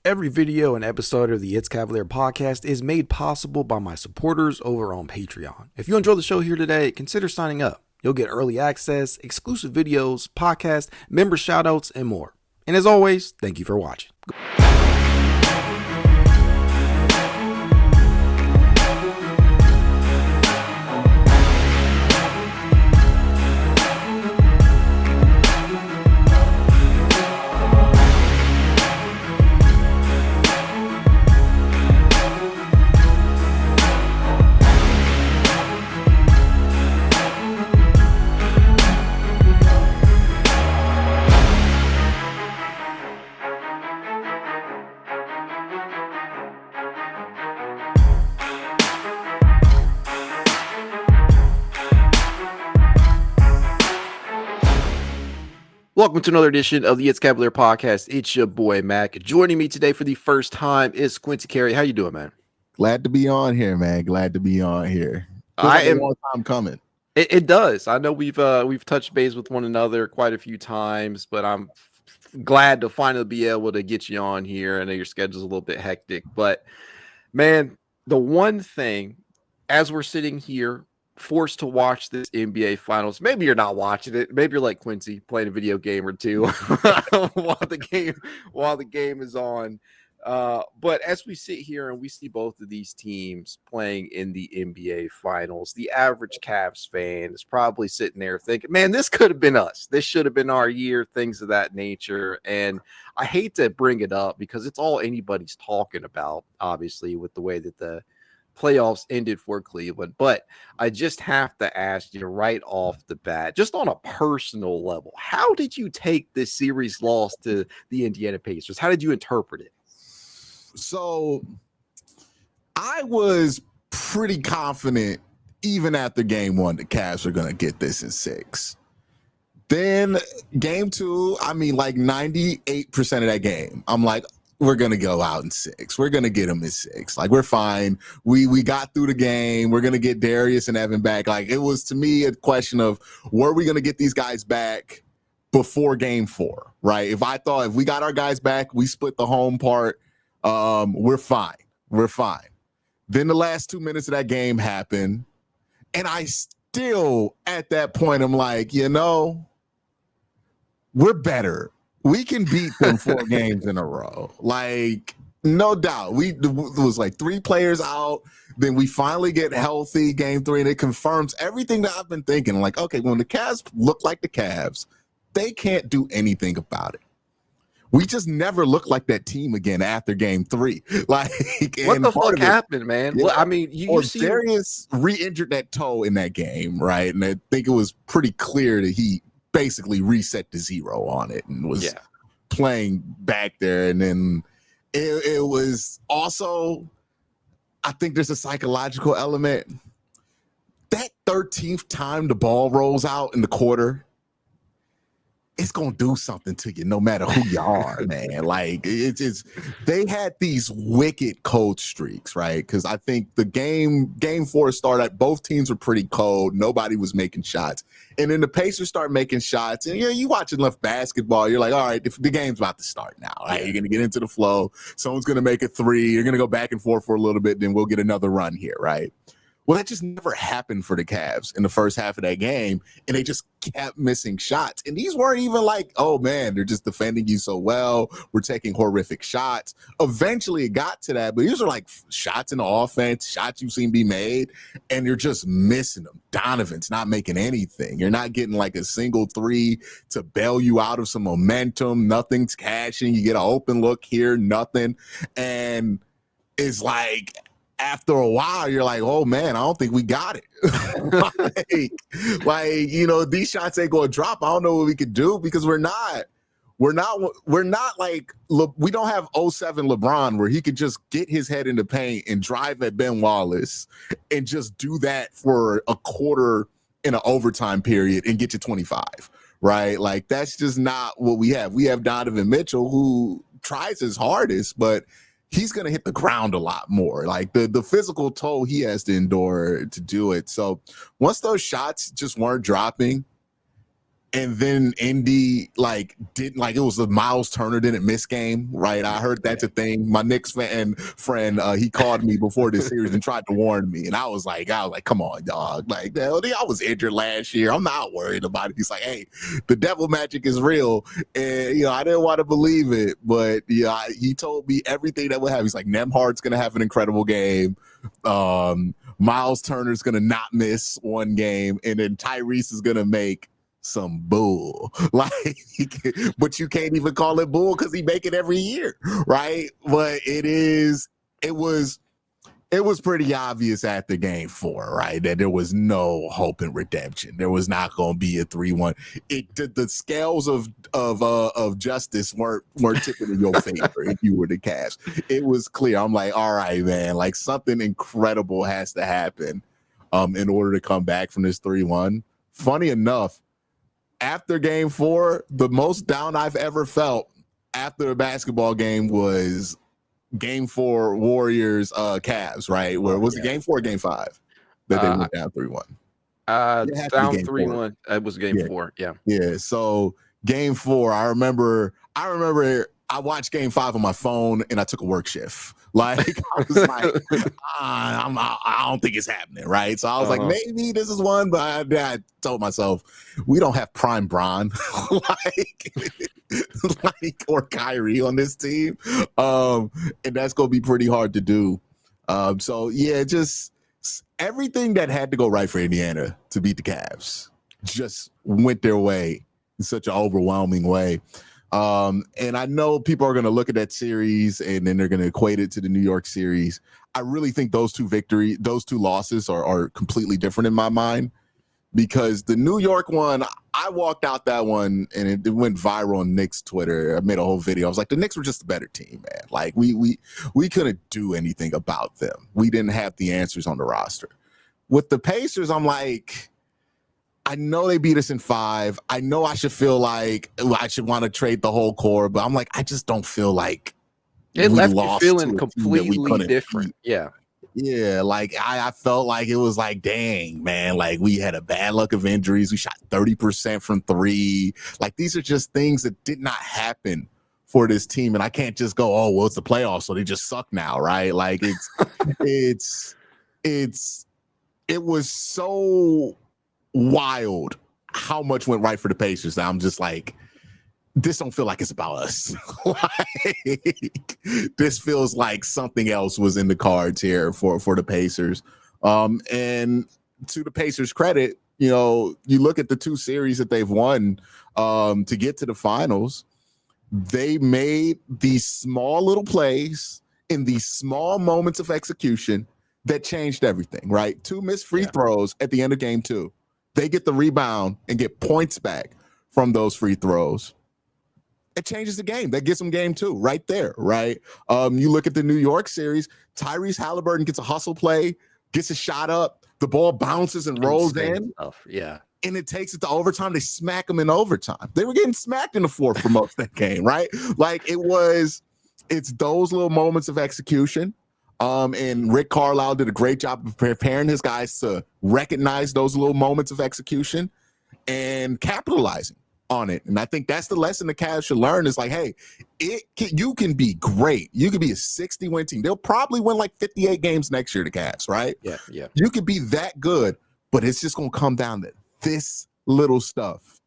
Every video and episode of the It's Cavalier podcast is made possible by my supporters over on Patreon. If you enjoy the show here today, consider signing up. You'll get early access, exclusive videos, podcasts, member shoutouts, and more. And as always, thank you for watching. Welcome to another edition of the It's Cavalier podcast. It's your boy Mac. Joining me today for the first time is Quincy Carey. How you doing, man? Glad to be on here, man. Glad to be on here. I am. A long time coming. It does. I know we've touched base with one another quite a few times, but I'm glad to finally be able to get you on here. I know your schedule's a little bit hectic, but man, the one thing as we're sitting here forced to watch this NBA Finals. Maybe you're not watching it. Maybe you're like Quincy, playing a video game or two while the game is on. But as we sit here and we see both of these teams playing in the NBA Finals, the average Cavs fan is probably sitting there thinking, man, this could have been us. This should have been our year, things of that nature. And I hate to bring it up because it's all anybody's talking about, obviously, with the way that the playoffs ended for Cleveland. But I just have to ask you right off the bat, just on a personal level, how did you take this series loss to the Indiana Pacers? How did you interpret it? So I was pretty confident even after game one, the Cavs are going to get this in 6. Then game 2, I mean, like 98% of that game, I'm like, we're going to go out in 6. We're going to get them in 6. Like, we're fine. We got through the game. We're going to get Darius and Evan back. Like, it was, to me, a question of, were we going to get these guys back before game 4, right? If I thought if we got our guys back, we split the home part, we're fine. We're fine. Then the last 2 minutes of that game happened, and I still, at that point, I'm like, we're better. We can beat them 4 games in a row. Like, no doubt. It was like 3 players out. Then we finally get healthy game 3, and it confirms everything that I've been thinking. Like, okay, when the Cavs look like the Cavs, they can't do anything about it. We just never look like that team again after game 3. Like, what the fuck happened, man? Well, I mean, you see, Darius re-injured that toe in that game, right? And I think it was pretty clear that he basically reset to 0 on it and was playing back there. And then it was also, I think there's a psychological element. That 13th time the ball rolls out in the quarter, it's going to do something to you no matter who you are, man. Like, they had these wicked cold streaks, right? Because I think the game 4 started, both teams were pretty cold. Nobody was making shots. And then the Pacers start making shots. And you watching enough basketball, you're like, all right, the game's about to start now. Right? You're going to get into the flow. Someone's going to make a 3. You're going to go back and forth for a little bit. Then we'll get another run here, right? Well, that just never happened for the Cavs in the first half of that game, and they just kept missing shots. And these weren't even like, oh, man, they're just defending you so well. We're taking horrific shots. Eventually, it got to that, but these are like shots in the offense, shots you've seen be made, and you're just missing them. Donovan's not making anything. You're not getting like a single 3 to bail you out of some momentum. Nothing's cashing. You get an open look here, nothing. And it's like, after a while, you're like, oh, man, I don't think we got it. like, these shots ain't going to drop. I don't know what we could do because we're not like, we don't have 07 LeBron where he could just get his head in the paint and drive at Ben Wallace and just do that for a quarter in an overtime period and get to 25, right? Like, that's just not what we have. We have Donovan Mitchell who tries his hardest, but he's going to hit the ground a lot more. Like the physical toll he has to endure to do it. So once those shots just weren't dropping, And then Indy didn't it was the Miles Turner didn't miss game, right? I heard that's a thing. My Knicks friend, he called me before this series and tried to warn me, and I was like, come on, dog. Like, I was injured last year. I'm not worried about it. He's like, hey, the devil magic is real, and I didn't want to believe it, but he told me everything that would happen. He's like, Nemhard's gonna have an incredible game. Miles Turner's gonna not miss one game, and then Tyrese is gonna make some bull, but you can't even call it bull because he make it every year, right? But it was pretty obvious after game 4, right, that there was no hope in redemption. There was not going to be a 3-1. The scales of justice weren't tipping in your favor if you were the Cavs. It was clear. I'm like, all right, man, like something incredible has to happen in order to come back from this 3-1. Funny enough, after game 4, the most down I've ever felt after a basketball game was game 4 Warriors Cavs, right? Where was it game 4 or game 5 that they went down 3-1? Down 3-1. It was game 4. Yeah. Yeah. So game 4, I remember I watched game 5 on my phone and I took a work shift. Like I was like, I don't think it's happening, right? So I was like, maybe this is one, but I told myself we don't have prime Bron or Kyrie on this team, and that's gonna be pretty hard to do. So yeah, just everything that had to go right for Indiana to beat the Cavs just went their way in such an overwhelming way. And I know people are going to look at that series and then they're going to equate it to the New York series. I really think those two losses are completely different in my mind, because the New York one, I walked out that one and it went viral on Knicks Twitter. I made a whole video. I was like, the Knicks were just a better team, man. Like we couldn't do anything about them. We didn't have the answers on the roster. With the Pacers, I'm like, I know they beat us in 5. I know I should feel like I should want to trade the whole core, but I'm like, I just don't feel like it left you feeling completely different. Yeah. Yeah. Like I felt like it was like, dang, man, like we had a bad luck of injuries. We shot 30% from 3. Like these are just things that did not happen for this team. And I can't just go, oh, well, it's the playoffs, so they just suck now, right? Like it was so wild how much went right for the Pacers. Now I'm just like, this don't feel like it's about us. Like, this feels like something else was in the cards here for the Pacers. And to the Pacers' credit, you look at the 2 series that they've won to get to the finals. They made these small little plays in these small moments of execution that changed everything, right? 2 missed free throws at the end of game 2. They get the rebound and get points back from those free throws. It changes the game. That gets them game 2 right there, right? You look at the New York series, Tyrese Halliburton gets a hustle play, gets a shot up, the ball bounces and rolls in. Yeah. And it takes it to overtime. They smack them in overtime. They were getting smacked in the 4th for most of that game, right? Like it's those little moments of execution. And Rick Carlisle did a great job of preparing his guys to recognize those little moments of execution and capitalizing on it. And I think that's the lesson the Cavs should learn is like, hey, you can be great. You can be a 60-win team. They'll probably win like 58 games next year, the Cavs, right? Yeah, yeah. You could be that good, but it's just going to come down to this little stuff.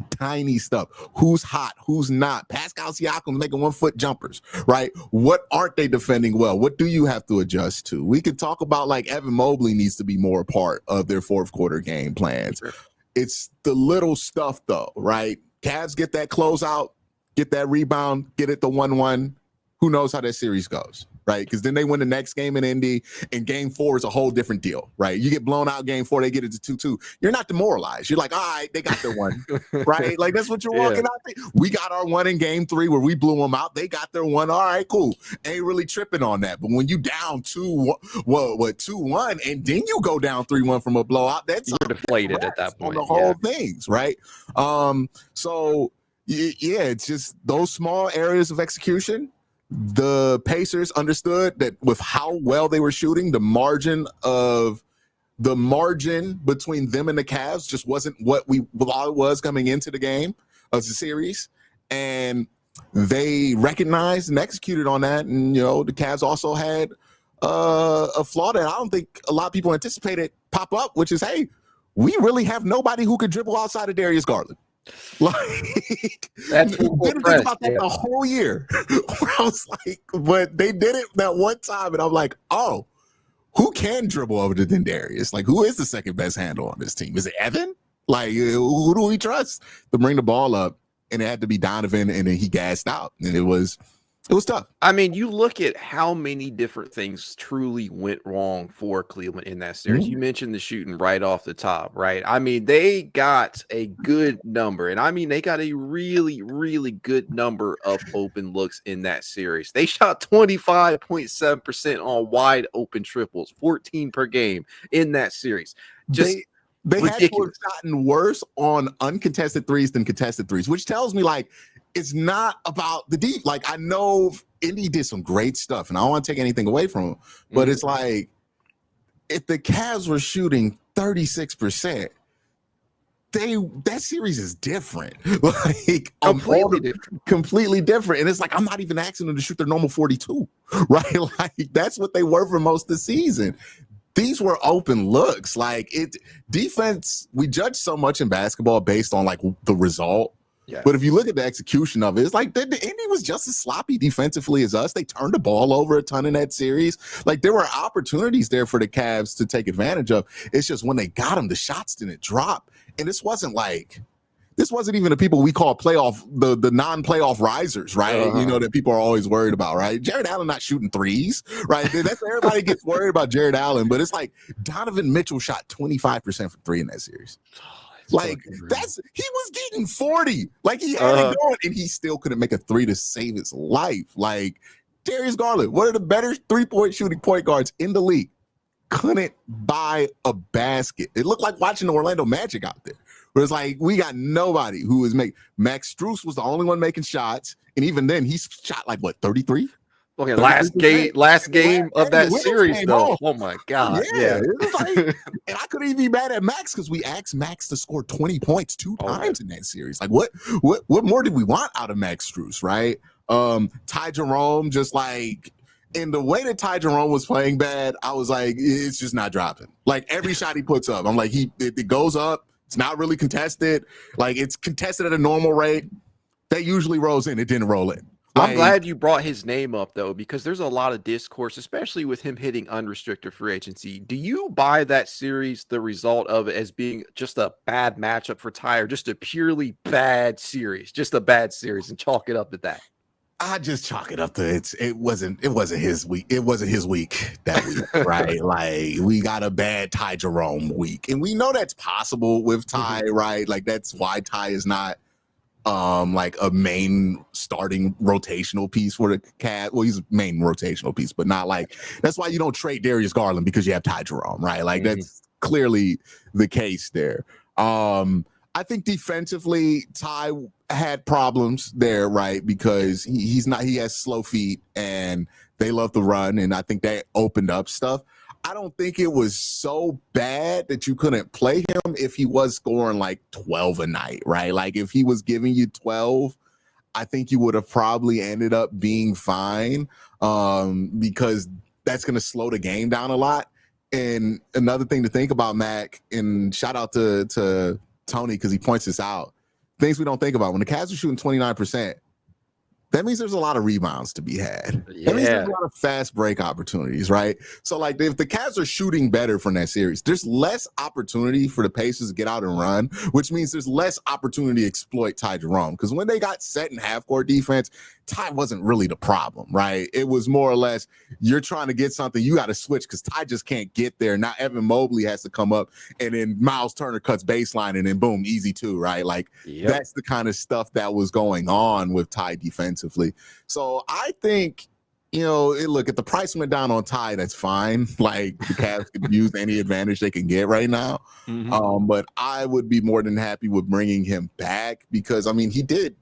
Tiny stuff. Who's hot? Who's not? Pascal Siakam's making 1-foot jumpers, right? What aren't they defending well? What do you have to adjust to? We could talk about like Evan Mobley needs to be more a part of their 4th quarter game plans. Sure. It's the little stuff though, right? Cavs get that closeout, get that rebound, get it to 1-1. Who knows how that series goes, right? Because then they win the next game in Indy, and game 4 is a whole different deal, right? You get blown out game 4, they get it to 2-2. You're not demoralized. You're like, all right, they got their one, right? Like that's what you're walking out there. We got our one in game 3 where we blew them out. They got their one. All right, cool. Ain't really tripping on that. But when you down 2-1, and then you go down 3-1 from a blowout, that's you're deflated at that point on the whole things, right? So yeah, it's just those small areas of execution. The Pacers understood that with how well they were shooting, the margin of the margin between them and the Cavs just wasn't what we thought it was coming into the game of the series. And they recognized and executed on that. And, the Cavs also had a flaw that I don't think a lot of people anticipated pop up, which is, hey, we really have nobody who could dribble outside of Darius Garland. Like, that's didn't think about that the whole year. Where I was like, but they did it that one time, and I'm like, oh, who can dribble over than Darius? Like, who is the second best handle on this team? Is it Evan? Like, who do we trust to bring the ball up? And it had to be Donovan, and then he gassed out, and it was tough. I mean, you look at how many different things truly went wrong for Cleveland in that series. You mentioned the shooting right off the top, right? I mean, they got a good number, and I mean, they got a really, really good number of open looks in that series. They shot 25.7% on wide open triples, 14 per game in that series. They had to have gotten worse on uncontested threes than contested threes, which tells me, like, it's not about the deep. Like, I know Indy did some great stuff, and I don't want to take anything away from them, but it's like, if the Cavs were shooting 36%, that series is different. Like, completely different. And it's like, I'm not even asking them to shoot their normal 42, right? Like, that's what they were for most of the season. These were open looks. Like, defense, we judge so much in basketball based on, like, the result. Yeah. But if you look at the execution of it, it's like the Indy was just as sloppy defensively as us. They turned the ball over a ton in that series. Like, there were opportunities there for the Cavs to take advantage of. It's just when they got them, the shots didn't drop. And this wasn't even the people we call the non-playoff risers, right? That people are always worried about, right? Jarrett Allen not shooting threes, right? That's everybody gets worried about Jarrett Allen, but it's like Donovan Mitchell shot 25% from three in that series. Like, he was getting 40. Like, he had it going, and he still couldn't make a three to save his life. Like, Darius Garland, one of the better three-point shooting point guards in the league, couldn't buy a basket. It looked like watching the Orlando Magic out there. Where it's like, we got nobody who was Max Strus was the only one making shots, and even then, he shot like, what, 33? Okay, last game of that series, though. Oh my God! Yeah. It was like, and I couldn't even be mad at Max because we asked Max to score 20 points two times in that series. Like, what more did we want out of Max Strus, right? Ty Jerome, just like, in the way that Ty Jerome was playing bad, I was like, it's just not dropping. Like, every shot he puts up, I'm like, it goes up. It's not really contested. Like, it's contested at a normal rate. That usually rolls in. It didn't roll in. I'm glad you brought his name up, though, because there's a lot of discourse, especially with him hitting unrestricted free agency. Do you buy that series, the result of it, as being just a bad matchup for Ty, or just a purely bad series, and chalk it up to that? I just chalk it up to it wasn't his week. It wasn't his week that week, right? Like, we got a bad Ty Jerome week, and we know that's possible with Ty, right? Like, that's why Ty is not like a main starting rotational piece for the Cavs. Well, he's a main rotational piece, but not like, that's why you don't trade Darius Garland, because you have Ty Jerome, right? Like, that's clearly the case there. I think defensively, Ty had problems there, right? Because he has slow feet and they love to run, and I think that opened up stuff. I don't think it was so bad that you couldn't play him if he was scoring like 12 a night, right? Like, if he was giving you 12, I think you would have probably ended up being fine, because that's going to slow the game down a lot. And another thing to think about, Mac, and shout out to Tony, because he points this out, things we don't think about. When the Cavs are shooting 29%, that means there's a lot of rebounds to be had. That means there's a lot of fast break opportunities, right? So, like, if the Cavs are shooting better from that series, there's less opportunity for the Pacers to get out and run, which means there's less opportunity to exploit Ty Jerome. Because when they got set in half-court defense, Ty wasn't really the problem, right? It was more or less, you're trying to get something, you got to switch because Ty just can't get there. Now Evan Mobley has to come up, and then Miles Turner cuts baseline, and then boom, easy two, right? Like, that's the kind of stuff that was going on with Ty defensively. So I think, look, if the price went down on Ty, that's fine. Like, the Cavs could use any advantage they can get right now. But I would be more than happy with bringing him back, because, I mean, he did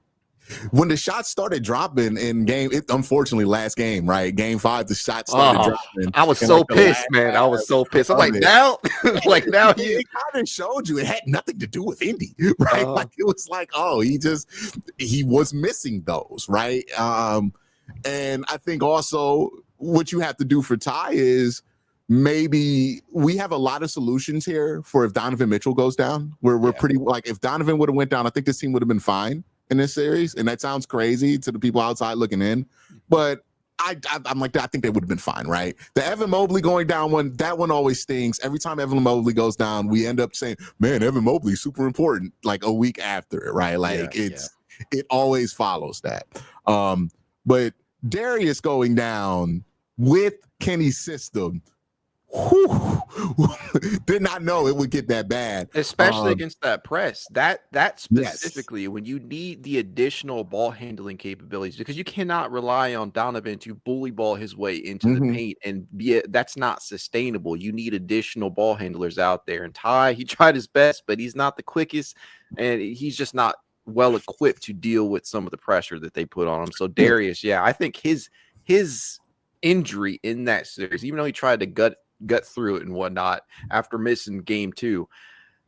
when the shots started dropping in unfortunately last game, right? Game 5, the shots started dropping. I was so pissed, man. I was so pissed. I'm like, now, like now it kind of showed you it had nothing to do with Indy, right? Like it was like, oh, he was missing those, right? And I think also what you have to do for Ty is maybe we have a lot of solutions here for if Donovan Mitchell goes down. We're pretty like if Donovan would have went down, I think this team would have been fine in this series. And that sounds crazy to the people outside looking in, but I'm like, I think they would have been fine, right? The Evan Mobley going down that one always stings. Every time Evan Mobley goes down, we end up saying, man, Evan Mobley's super important, like a week after it, right? Like it always follows that. But Darius going down with Kenny's system, did not know it would get that bad, especially against that press. That specifically, when you need the additional ball handling capabilities, because you cannot rely on Donovan to bully ball his way into the paint and that's not sustainable. You need additional ball handlers out there. And Ty, he tried his best, but he's not the quickest, and he's just not well equipped to deal with some of the pressure that they put on him. So Darius, I think his injury in that series, even though he tried to gut through it and whatnot after missing game 2,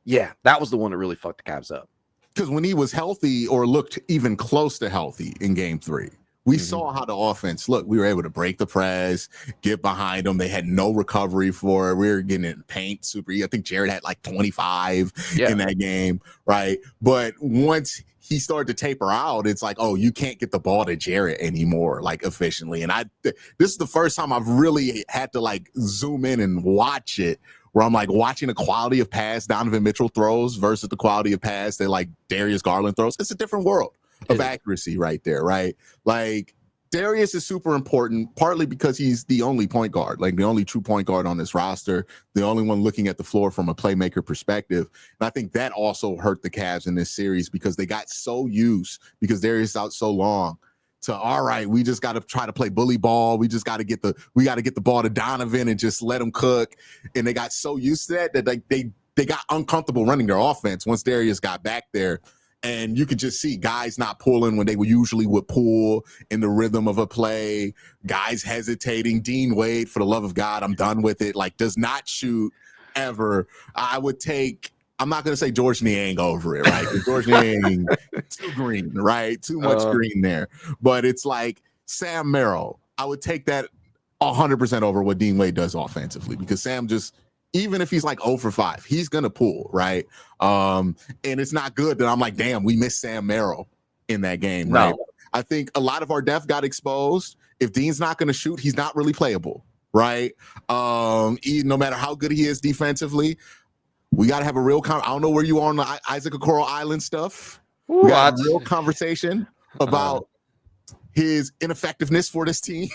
that was the one that really fucked the Cavs up. Because when he was healthy or looked even close to healthy in game 3, we saw how the offense looked. We were able to break the press, get behind them. They had no recovery for it. We were getting in paint super. I think Jarrett had like 25 in that game, right? But once he started to taper out, it's like, oh, you can't get the ball to Jarrett anymore, like efficiently. And this is the first time I've really had to like zoom in and watch it, where I'm like watching the quality of pass Donovan Mitchell throws versus the quality of pass that like Darius Garland throws. It's a different world of accuracy right there, right? Like Darius is super important, partly because he's the only point guard, like the only true point guard on this roster, the only one looking at the floor from a playmaker perspective. And I think that also hurt the Cavs in this series because they got so used, because Darius is out so long, to, all right, we just got to try to play bully ball. We just got to get the ball to Donovan and just let him cook. And they got so used to that like they got uncomfortable running their offense once Darius got back there. And you could just see guys not pulling when they usually would pull in the rhythm of a play, guys hesitating. Dean Wade, for the love of God, I'm done with it, like does not shoot ever. I'm not going to say George Niang over it, right? George Niang, too green, right? Too much green there. But it's like Sam Merrill, I would take that 100% over what Dean Wade does offensively, because Sam just, even if he's like 0 for 5, he's going to pull, right? And it's not good that I'm like, damn, we missed Sam Merrill in that game, right? I think a lot of our depth got exposed. If Dean's not going to shoot, he's not really playable, right? No matter how good he is defensively, we got to have a real I don't know where you are on the Isaac Okoro Island stuff. We got a real conversation about his ineffectiveness for this team.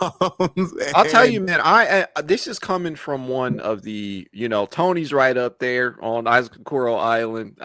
I'll tell you, man, I this is coming from one of the, Tony's right up there on Isaac Okoro Island.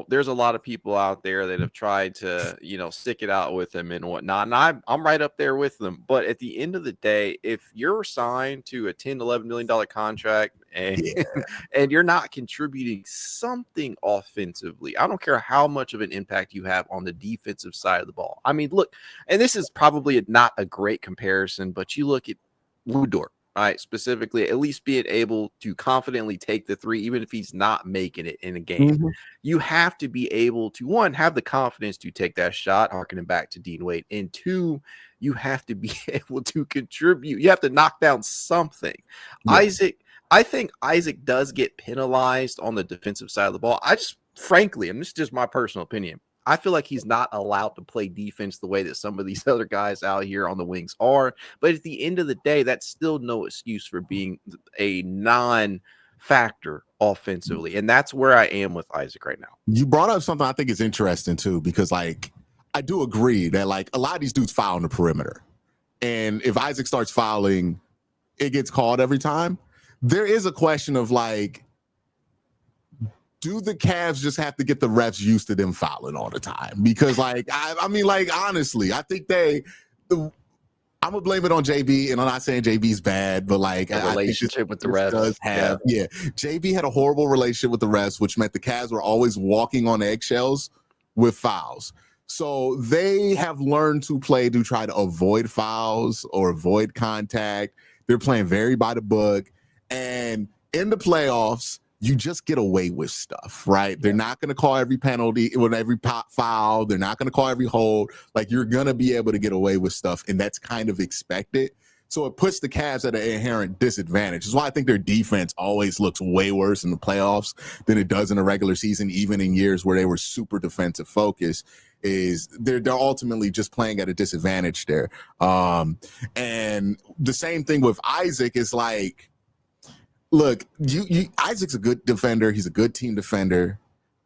There's a lot of people out there that have tried to, stick it out with him and whatnot. And I'm right up there with them. But at the end of the day, if you're signed to a $10-11 million contract and you're not contributing something offensively, I don't care how much of an impact you have on the defensive side of the ball. I mean, look, and this is probably not a great comparison, but you look at Lou Dort, right? Specifically, at least being able to confidently take the 3, even if he's not making it in a game. You have to be able to, 1, have the confidence to take that shot, harkening back to Dean Wade, and 2, you have to be able to contribute. You have to knock down something. I think Isaac does get penalized on the defensive side of the ball. Frankly, and this is just my personal opinion, I feel like he's not allowed to play defense the way that some of these other guys out here on the wings are. But at the end of the day, that's still no excuse for being a non-factor offensively. And that's where I am with Isaac right now. You brought up something I think is interesting too, because like I do agree that like a lot of these dudes foul on the perimeter. And if Isaac starts fouling, it gets called every time. There is a question of like, do the Cavs just have to get the refs used to them fouling all the time? Because like, I mean, like, honestly, I think I'm gonna blame it on JB, and I'm not saying JB's bad, but like a relationship with the refs. JB had a horrible relationship with the refs, which meant the Cavs were always walking on eggshells with fouls. So they have learned to play to try to avoid fouls or avoid contact. They're playing very by the book. And in the playoffs, you just get away with stuff, right? Yeah. They're not going to call every penalty with every foul. They're not going to call every hold. Like, you're going to be able to get away with stuff, and that's kind of expected. So it puts the Cavs at an inherent disadvantage. That's why I think their defense always looks way worse in the playoffs than it does in the regular season, even in years where they were super defensive focused. Is they're ultimately just playing at a disadvantage there. And the same thing with Isaac is like, look, Isaac's a good defender. He's a good team defender.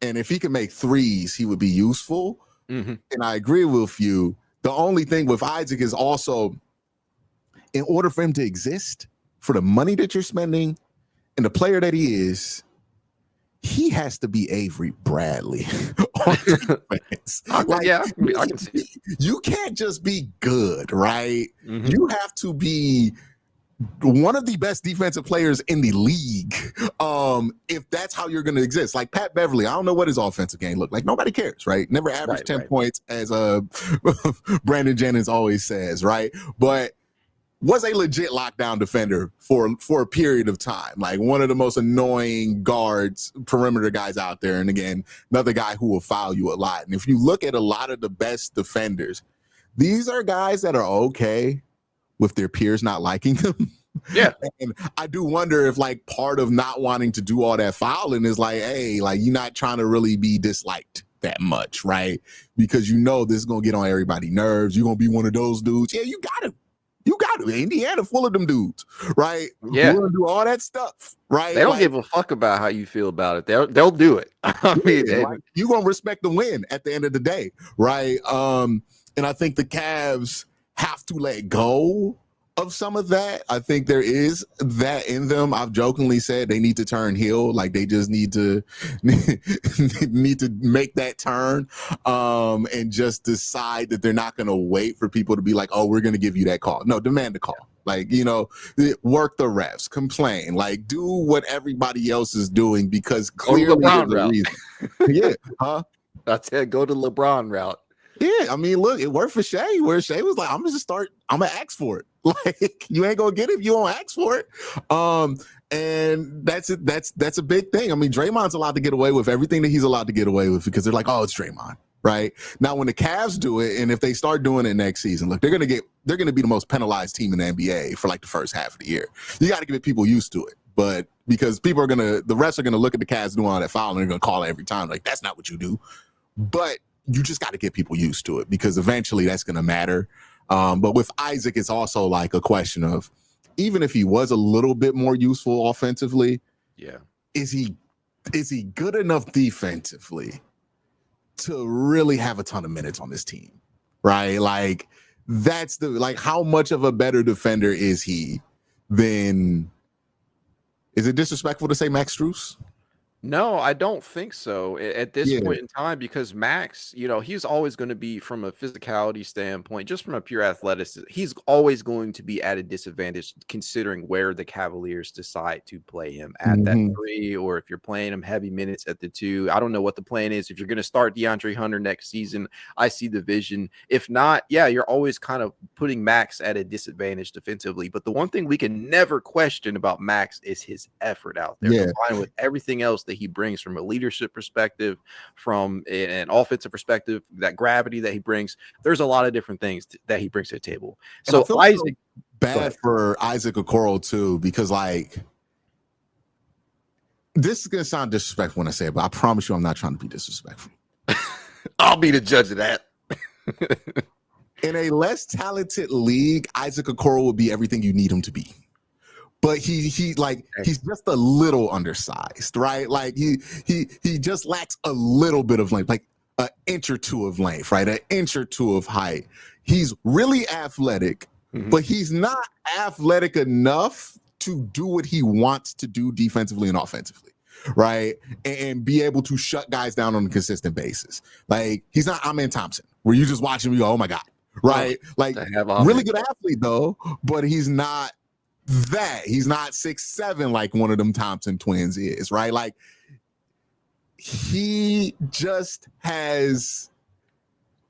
And if he can make threes, he would be useful. Mm-hmm. And I agree with you. The only thing with Isaac is also, in order for him to exist, for the money that you're spending and the player that he is, he has to be Avery Bradley on defense. Like, yeah, I can see it. You can't just be good, right? Mm-hmm. You have to be one of the best defensive players in the league, if that's how you're going to exist. Like Pat Beverly, I don't know what his offensive game looked like. Nobody cares, right? Never averaged 10 points, as Brandon Jennings always says, right? But was a legit lockdown defender for a period of time. Like one of the most annoying guards, perimeter guys out there. And again, another guy who will foul you a lot. And if you look at a lot of the best defenders, these are guys that are okay with their peers not liking them. Yeah. And I do wonder if like part of not wanting to do all that fouling is like, hey, like you're not trying to really be disliked that much, right? Because you know this is going to get on everybody's nerves. You're going to be one of those dudes. Yeah, you got to. You got to. Indiana full of them dudes, right? Yeah. We're going to do all that stuff, right? They don't give a fuck about how you feel about it. They'll do it. I mean, like, you're going to respect the win at the end of the day, right? And I think the Cavs have to let go of some of that. I think there is that in them. I've jokingly said they need to turn heel. Like they just need to make that turn and just decide that they're not going to wait for people to be like, oh, we're going to give you that call. No, demand a call. Like, you know, work the refs, complain, like do what everybody else is doing because clearly LeBron route. Yeah. Huh? I said go to LeBron route. Yeah, I mean, look, it worked for Shea, where Shea was like, I'm gonna ask for it. Like, you ain't gonna get it if you don't ask for it. And that's it. That's a big thing. I mean, Draymond's allowed to get away with everything that he's allowed to get away with because they're like, oh, it's Draymond, right? Now, when the Cavs do it, and if they start doing it next season, look, they're gonna be the most penalized team in the NBA for like the first half of the year. You got to get people used to it, but because the refs are gonna look at the Cavs doing all that foul and they're gonna call it every time, like that's not what you do, but you just got to get people used to it because eventually that's going to matter. But with Isaac, it's also like a question of, even if he was a little bit more useful offensively, yeah, is he good enough defensively to really have a ton of minutes on this team, right? Like that's how much of a better defender is he than? Is it disrespectful to say Max Strus? No, I don't think so at this point in time because Max, you know, he's always going to be from a physicality standpoint, just from a pure athleticism. He's always going to be at a disadvantage considering where the Cavaliers decide to play him at that 3, or if you're playing him heavy minutes at the 2. I don't know what the plan is. If you're going to start DeAndre Hunter next season, I see the vision. If not, yeah, you're always kind of putting Max at a disadvantage defensively. But the one thing we can never question about Max is his effort out there, combined with everything else that he brings from a leadership perspective, from an offensive perspective, that gravity that he brings. There's a lot of different things that he brings to the table. So Isaac, bad for Isaac Okoro too, because like this is gonna sound disrespectful when I say it, but I promise you I'm not trying to be disrespectful. I'll be the judge of that. In a less talented league, Isaac Okoro will be everything you need him to be. But he's just a little undersized, right? Like he just lacks a little bit of length, like an inch or two of length, right? An inch or two of height. He's really athletic, but he's not athletic enough to do what he wants to do defensively and offensively, right? And be able to shut guys down on a consistent basis. Like he's not Amen Thompson, where you just watch him and you go, oh my God, right? Like really good athlete though, but he's not that. He's not 6'7" like one of them Thompson twins is, right? Like he just has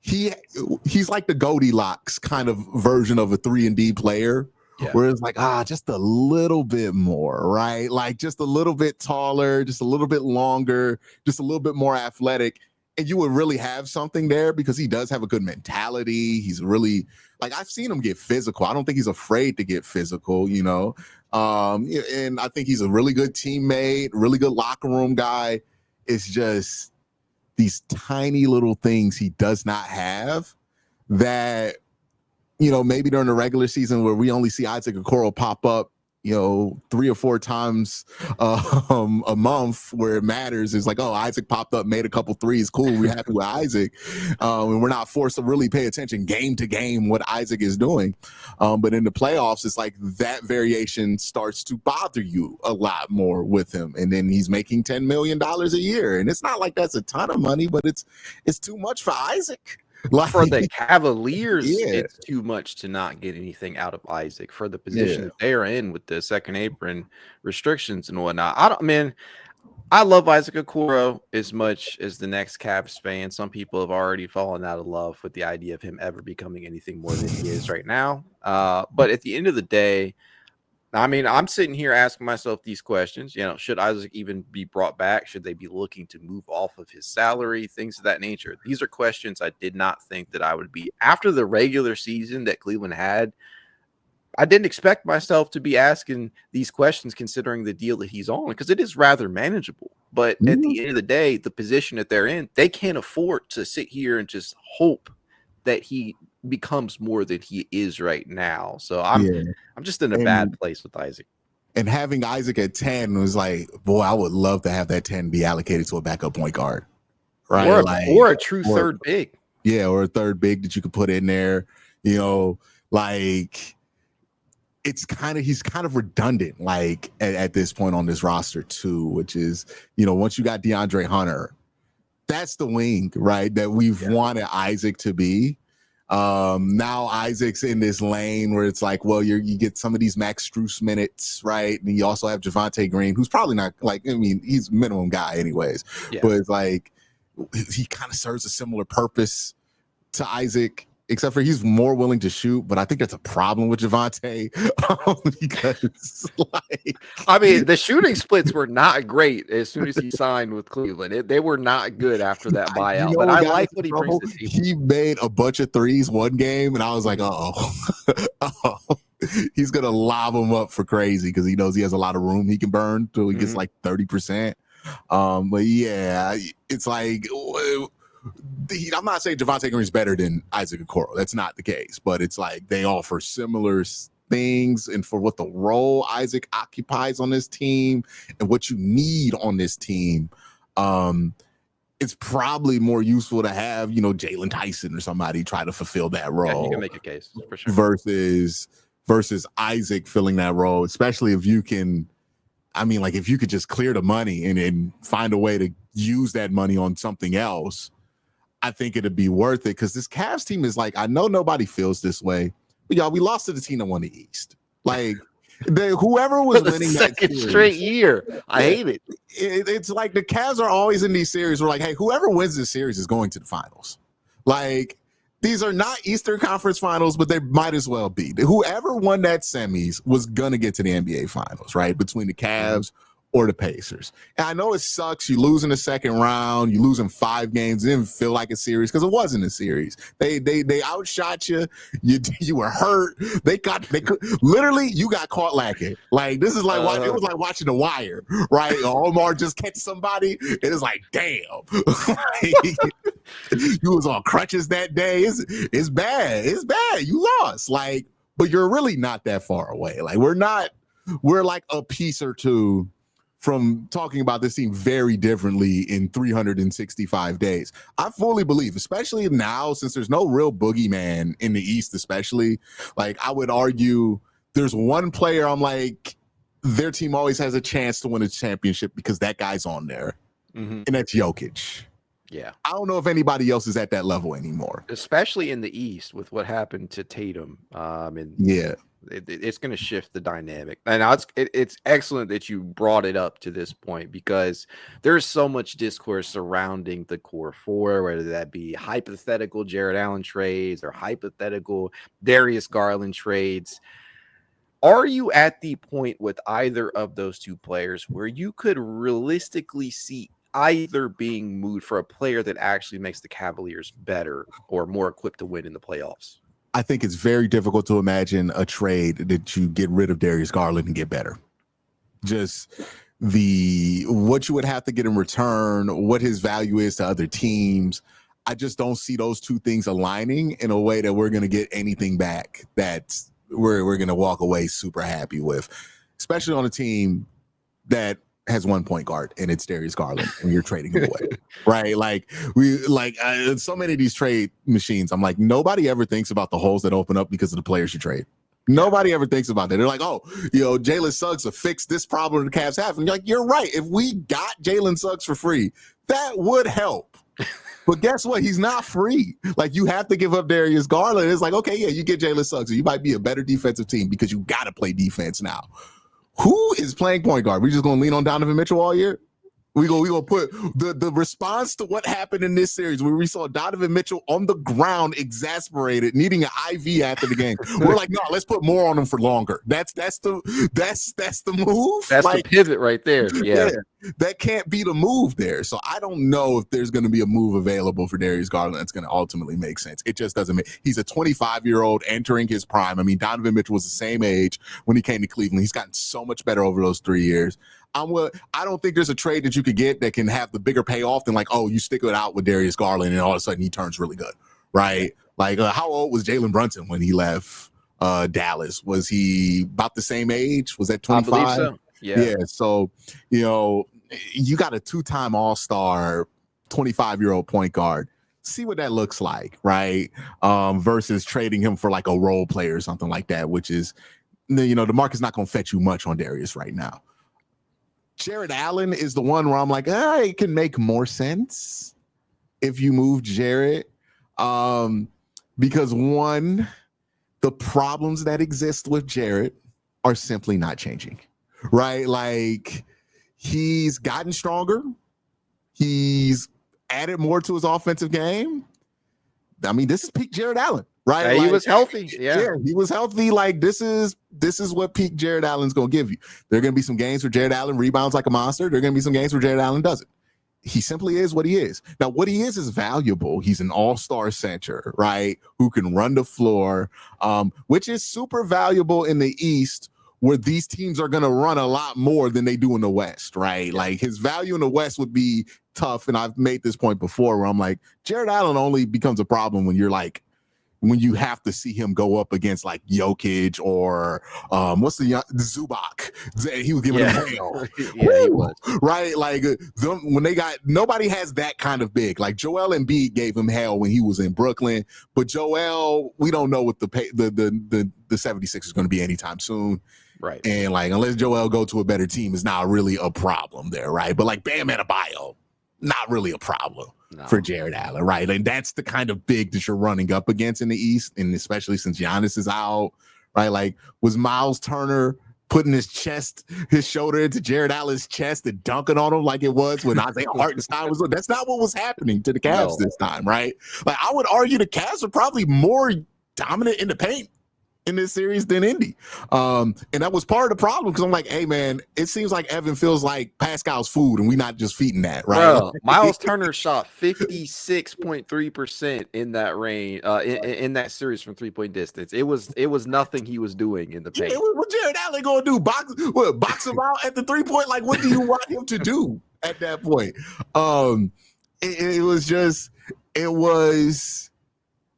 he's like the Goldilocks kind of version of a 3-and-D player. Yeah. Where it's like, just a little bit more, right? Like just a little bit taller, just a little bit longer, just a little bit more athletic. And you would really have something there because he does have a good mentality. He's really, like, I've seen him get physical. I don't think he's afraid to get physical, you know? And I think he's a really good teammate, really good locker room guy. It's just these tiny little things he does not have that, you know, maybe during the regular season where we only see Isaac Okoro pop up, you know, 3 or 4 times a month where it matters. It's like, oh, Isaac popped up, made a couple threes. Cool. We're happy with Isaac. And we're not forced to really pay attention game to game what Isaac is doing. But in the playoffs, it's like that variation starts to bother you a lot more with him. And then he's making $10 million a year. And it's not like that's a ton of money, but it's too much for Isaac. Like, for the Cavaliers, it's too much to not get anything out of Isaac for the position that they're in with the second apron restrictions and whatnot. I love Isaac Okoro as much as the next Cavs fan. Some people have already fallen out of love with the idea of him ever becoming anything more than he is right now. But at the end of the day, I mean, I'm sitting here asking myself these questions. You know, should Isaac even be brought back? Should they be looking to move off of his salary? Things of that nature. These are questions I did not think that I would be. After the regular season that Cleveland had, I didn't expect myself to be asking these questions considering the deal that he's on, because it is rather manageable. But at the end of the day, the position that they're in, they can't afford to sit here and just hope that he becomes more than he is right now. So I'm just in a bad place with Isaac. And having Isaac at 10 was like, boy, I would love to have that 10 be allocated to a backup point guard, right? Or a true third big. Yeah, or a third big that you could put in there. You know, like he's kind of redundant, like at this point on this roster too, which is, you know, once you got DeAndre Hunter, that's the wing, right? That we've wanted Isaac to be. Now Isaac's in this lane where it's like, well, you get some of these Max Strus minutes, right? And you also have Javonte Green, who's probably not, like, I mean, he's a minimum guy anyways, but it's like he kind of serves a similar purpose to Isaac, except for he's more willing to shoot. But I think that's a problem with Javonte because, like, I mean, the shooting splits were not great as soon as he signed with Cleveland. They were not good after that buyout. You know, but I like what he brings to the table. He made a bunch of threes one game, and I was like, he's gonna lob them up for crazy because he knows he has a lot of room he can burn till he gets like 30%. But yeah, it's like, I'm not saying Javonte Green is better than Isaac Okoro. That's not the case. But it's like they offer similar things, and for what the role Isaac occupies on this team and what you need on this team, it's probably more useful to have, you know, Jalen Tyson or somebody try to fulfill that role. Yeah, you can make a case for sure. Versus Isaac filling that role, especially if you can. I mean, like, if you could just clear the money and find a way to use that money on something else, I think it'd be worth it, because this Cavs team is like, I know nobody feels this way, but y'all, we lost to the team that won the East. Like, whoever was winning that series, straight year, I hate it. It's like the Cavs are always in these series. We're like, hey, whoever wins this series is going to the finals. Like, these are not Eastern Conference Finals, but they might as well be. Whoever won that semis was gonna get to the NBA Finals, right? Between the Cavs or the Pacers. And I know it sucks. You lose in the second round. You lose in 5 games. It didn't feel like a series because it wasn't a series. They outshot you. You were hurt. They literally, you got caught lacking. Like, this is like it was like watching The Wire, right? Omar just catch somebody. It is like, damn. You was on crutches that day. It's bad. It's bad. You lost. Like, but you're really not that far away. Like, we're like a piece or two from talking about this team very differently in 365 days. I fully believe, especially now, since there's no real boogeyman in the East, especially, like, I would argue there's one player I'm like, their team always has a chance to win a championship because that guy's on there, and that's Jokic. Yeah. I don't know if anybody else is at that level anymore. Especially in the East with what happened to Tatum. It's going to shift the dynamic. And now it's excellent that you brought it up to this point, because there's so much discourse surrounding the core four, whether that be hypothetical Jarrett Allen trades or hypothetical Darius Garland trades. Are you at the point with either of those two players where you could realistically see either being moved for a player that actually makes the Cavaliers better or more equipped to win in the playoffs? I think it's very difficult to imagine a trade that you get rid of Darius Garland and get better. Just what you would have to get in return, what his value is to other teams. I just don't see those two things aligning in a way that we're going to get anything back that we're going to walk away super happy with, especially on a team that has one point guard and it's Darius Garland and you're trading him away, right? Like so many of these trade machines, I'm like, nobody ever thinks about the holes that open up because of the players you trade. Nobody ever thinks about that. They're like, oh, Jalen Suggs will fix this problem the Cavs have. And you're like, you're right. If we got Jalen Suggs for free, that would help. But guess what? He's not free. Like, you have to give up Darius Garland. It's like, okay, yeah, you get Jalen Suggs. So you might be a better defensive team because you got to play defense now. Who is playing point guard? We just going to lean on Donovan Mitchell all year? We gonna put the response to what happened in this series where we saw Donovan Mitchell on the ground, exasperated, needing an IV after the game. We're like, no, let's put more on him for longer. That's the move. That's like, the pivot right there. Yeah, that can't be the move there. So I don't know if there's going to be a move available for Darius Garland that's going to ultimately make sense. It just doesn't make. He's a 25-year-old entering his prime. I mean, Donovan Mitchell was the same age when he came to Cleveland. He's gotten so much better over those 3 years. I don't think there's a trade that you could get that can have the bigger payoff than like, oh, you stick it out with Darius Garland and all of a sudden he turns really good, right? Like, how old was Jalen Brunson when he left Dallas? Was he about the same age? Was that 25? I believe so. Yeah. So, you got a two-time All-Star, 25-year-old point guard. See what that looks like, right? Versus trading him for like a role player or something like that, which is, the market's not going to fetch you much on Darius right now. Jarrett Allen is the one where I'm like, it can make more sense if you move Jarrett. Because one, the problems that exist with Jarrett are simply not changing, right? Like, he's gotten stronger. He's added more to his offensive game. I mean, this is peak Jarrett Allen, right? Yeah, he was healthy. Yeah, he was healthy. Like, this is what peak Jarrett Allen's going to give you. There are going to be some games where Jarrett Allen rebounds like a monster. There are going to be some games where Jarrett Allen doesn't. He simply is what he is. Now, what he is valuable. He's an all-star center, right, who can run the floor, which is super valuable in the East, where these teams are going to run a lot more than they do in the West, right? Like, his value in the West would be tough. And I've made this point before where I'm like, Jarrett Allen only becomes a problem when you have to see him go up against like Jokic or what's the Zubac? He was giving him hell. Yeah, he was. Right? Like, nobody has that kind of big. Like, Joel Embiid gave him hell when he was in Brooklyn, but Joel, we don't know what the 76 is going to be anytime soon. Right. And like, unless Joel go to a better team, is not really a problem there, right? But like Bam Adebayo, not really a problem for Jarrett Allen, right? And that's the kind of big that you're running up against in the East, and especially since Giannis is out, right? Like, was Miles Turner putting his shoulder into Jarrett Allen's chest and dunking on him like it was when Isaiah Hartenstein was? That's not what was happening to the Cavs this time, right? Like, I would argue the Cavs are probably more dominant in the paint in this series than Indy. And that was part of the problem, because I'm like, hey, man, it seems like Evan feels like Pascal's food and we're not just feeding that, right? Bro, Miles Turner shot 56.3% in that range, in that series from three-point distance. It was nothing he was doing in the paint. Yeah, what Jarrett Allen going to do? Box him out at the three-point? Like, what do you want him to do at that point? It was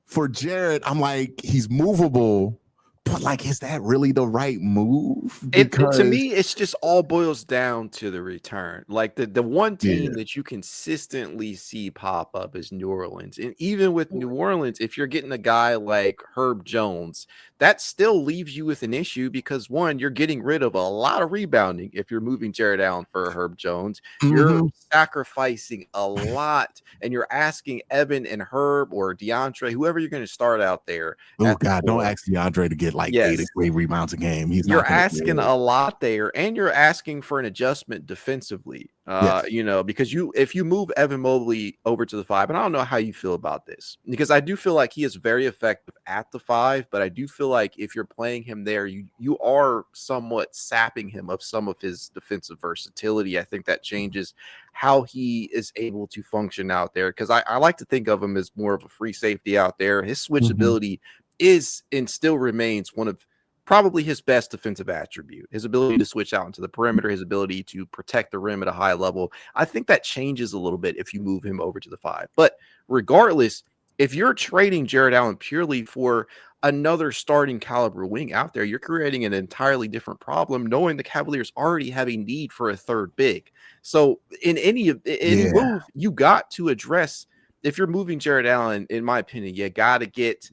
for Jarrett, I'm like, he's movable. But like, is that really the right move? To me, it's just all boils down to the return. Like, the one team that you consistently see pop up is New Orleans. And even with New Orleans, if you're getting a guy like Herb Jones that still leaves you with an issue because one, you're getting rid of a lot of rebounding if you're moving Jarrett Allen for Herb Jones. You're sacrificing a lot, and you're asking Evan and Herb or DeAndre, whoever you're going to start out there. Oh God, don't ask DeAndre to get like 8 rebounds a game. He's you're not gonna asking a lot there, and you're asking for an adjustment defensively. Yes. You know, because if you move Evan Mobley over to the 5, and I don't know how you feel about this, because I do feel like he is very effective at the 5, but I do feel like if you're playing him there, you are somewhat sapping him of some of his defensive versatility. I think that changes how he is able to function out there, because I like to think of him as more of a free safety out there. His switchability is and still remains one of probably his best defensive attribute, his ability to switch out into the perimeter, his ability to protect the rim at a high level. I think that changes a little bit if you move him over to the 5. But regardless, if you're trading Jarrett Allen purely for another starting caliber wing out there, you're creating an entirely different problem, knowing the Cavaliers already have a need for a third big. So in any move, you got to address, if you're moving Jarrett Allen, in my opinion, you got to get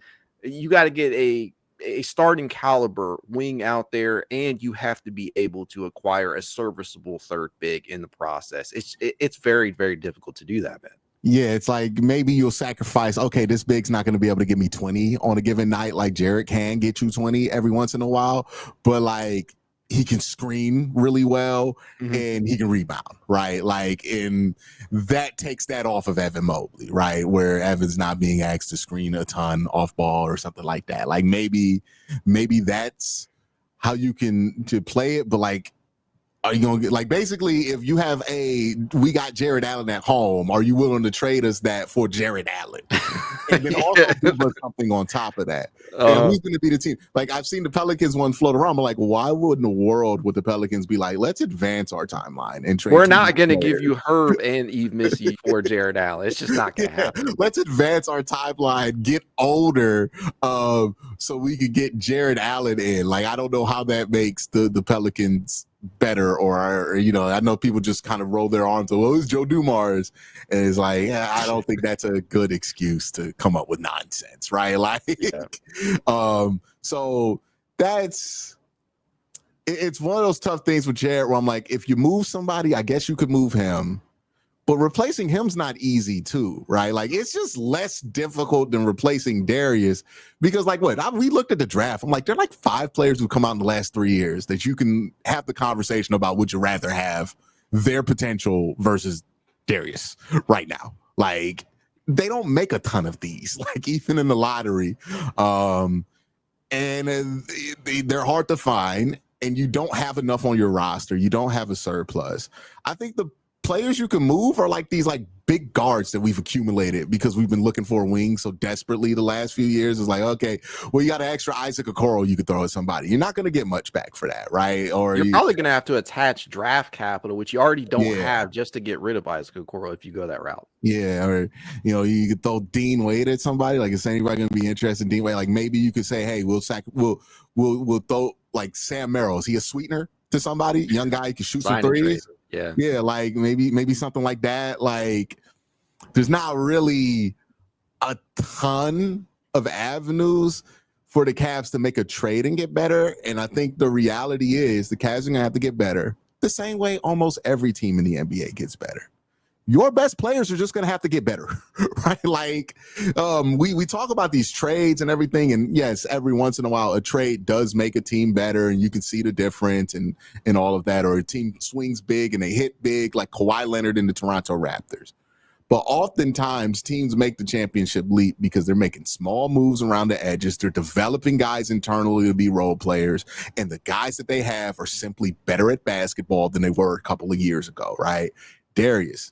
a starting caliber wing out there, and you have to be able to acquire a serviceable third big in the process. It's very, very difficult to do that, man. Yeah, it's like maybe you'll sacrifice, okay, this big's not going to be able to give me 20 on a given night. Like Jarrett can get you 20 every once in a while, but like he can screen really well and he can rebound, right? Like, and that takes that off of Evan Mobley, right? Where Evan's not being asked to screen a ton off ball or something like that. Like maybe that's how you can to play it, but like, are you going to get, like, basically, if you have we got Jarrett Allen at home, are you willing to trade us that for Jarrett Allen? And then also give us something on top of that. And who's going to be the team? Like, I've seen the Pelicans one float around. I'm like, why would in the world would the Pelicans be like, let's advance our timeline and trade? We're not going to give you Herb and Eve Missy for Jarrett Allen. It's just not going to happen. Let's advance our timeline, get older, so we could get Jarrett Allen in. Like, I don't know how that makes the Pelicans better, or you know, I know people just kind of roll their arms. Well, it's Joe Dumars, and it's like, yeah, I don't think that's a good excuse to come up with nonsense, right? Like, so it's one of those tough things with Jarrett where I'm like, if you move somebody, I guess you could move him. But replacing him's not easy too, right? Like, it's just less difficult than replacing Darius, because like we looked at the draft. I'm like, there are like 5 players who come out in the last 3 years that you can have the conversation about, would you rather have their potential versus Darius right now? Like, they don't make a ton of these, like even in the lottery. And they're hard to find, and you don't have enough on your roster. You don't have a surplus. I think the players you can move are like these like big guards that we've accumulated because we've been looking for a wing so desperately the last few years. It's like, okay, well, you got an extra Isaac Okoro you could throw at somebody. You're not going to get much back for that, right? Or you're probably going to have to attach draft capital, which you already don't have, just to get rid of Isaac Okoro if you go that route. Yeah, or you know, you could throw Dean Wade at somebody. Like, is anybody going to be interested in Dean Wade? Like, maybe you could say, hey, we'll throw like Sam Merrill. Is he a sweetener to somebody? Young guy who can shoot some threes. Yeah, like maybe something like that. Like, there's not really a ton of avenues for the Cavs to make a trade and get better. And I think the reality is the Cavs are gonna have to get better the same way almost every team in the NBA gets better. Your best players are just going to have to get better, right? Like, we talk about these trades and everything, and yes, every once in a while, a trade does make a team better, and you can see the difference and all of that. Or a team swings big and they hit big, like Kawhi Leonard in the Toronto Raptors. But oftentimes, teams make the championship leap because they're making small moves around the edges. They're developing guys internally to be role players, and the guys that they have are simply better at basketball than they were a couple of years ago, right? Darius,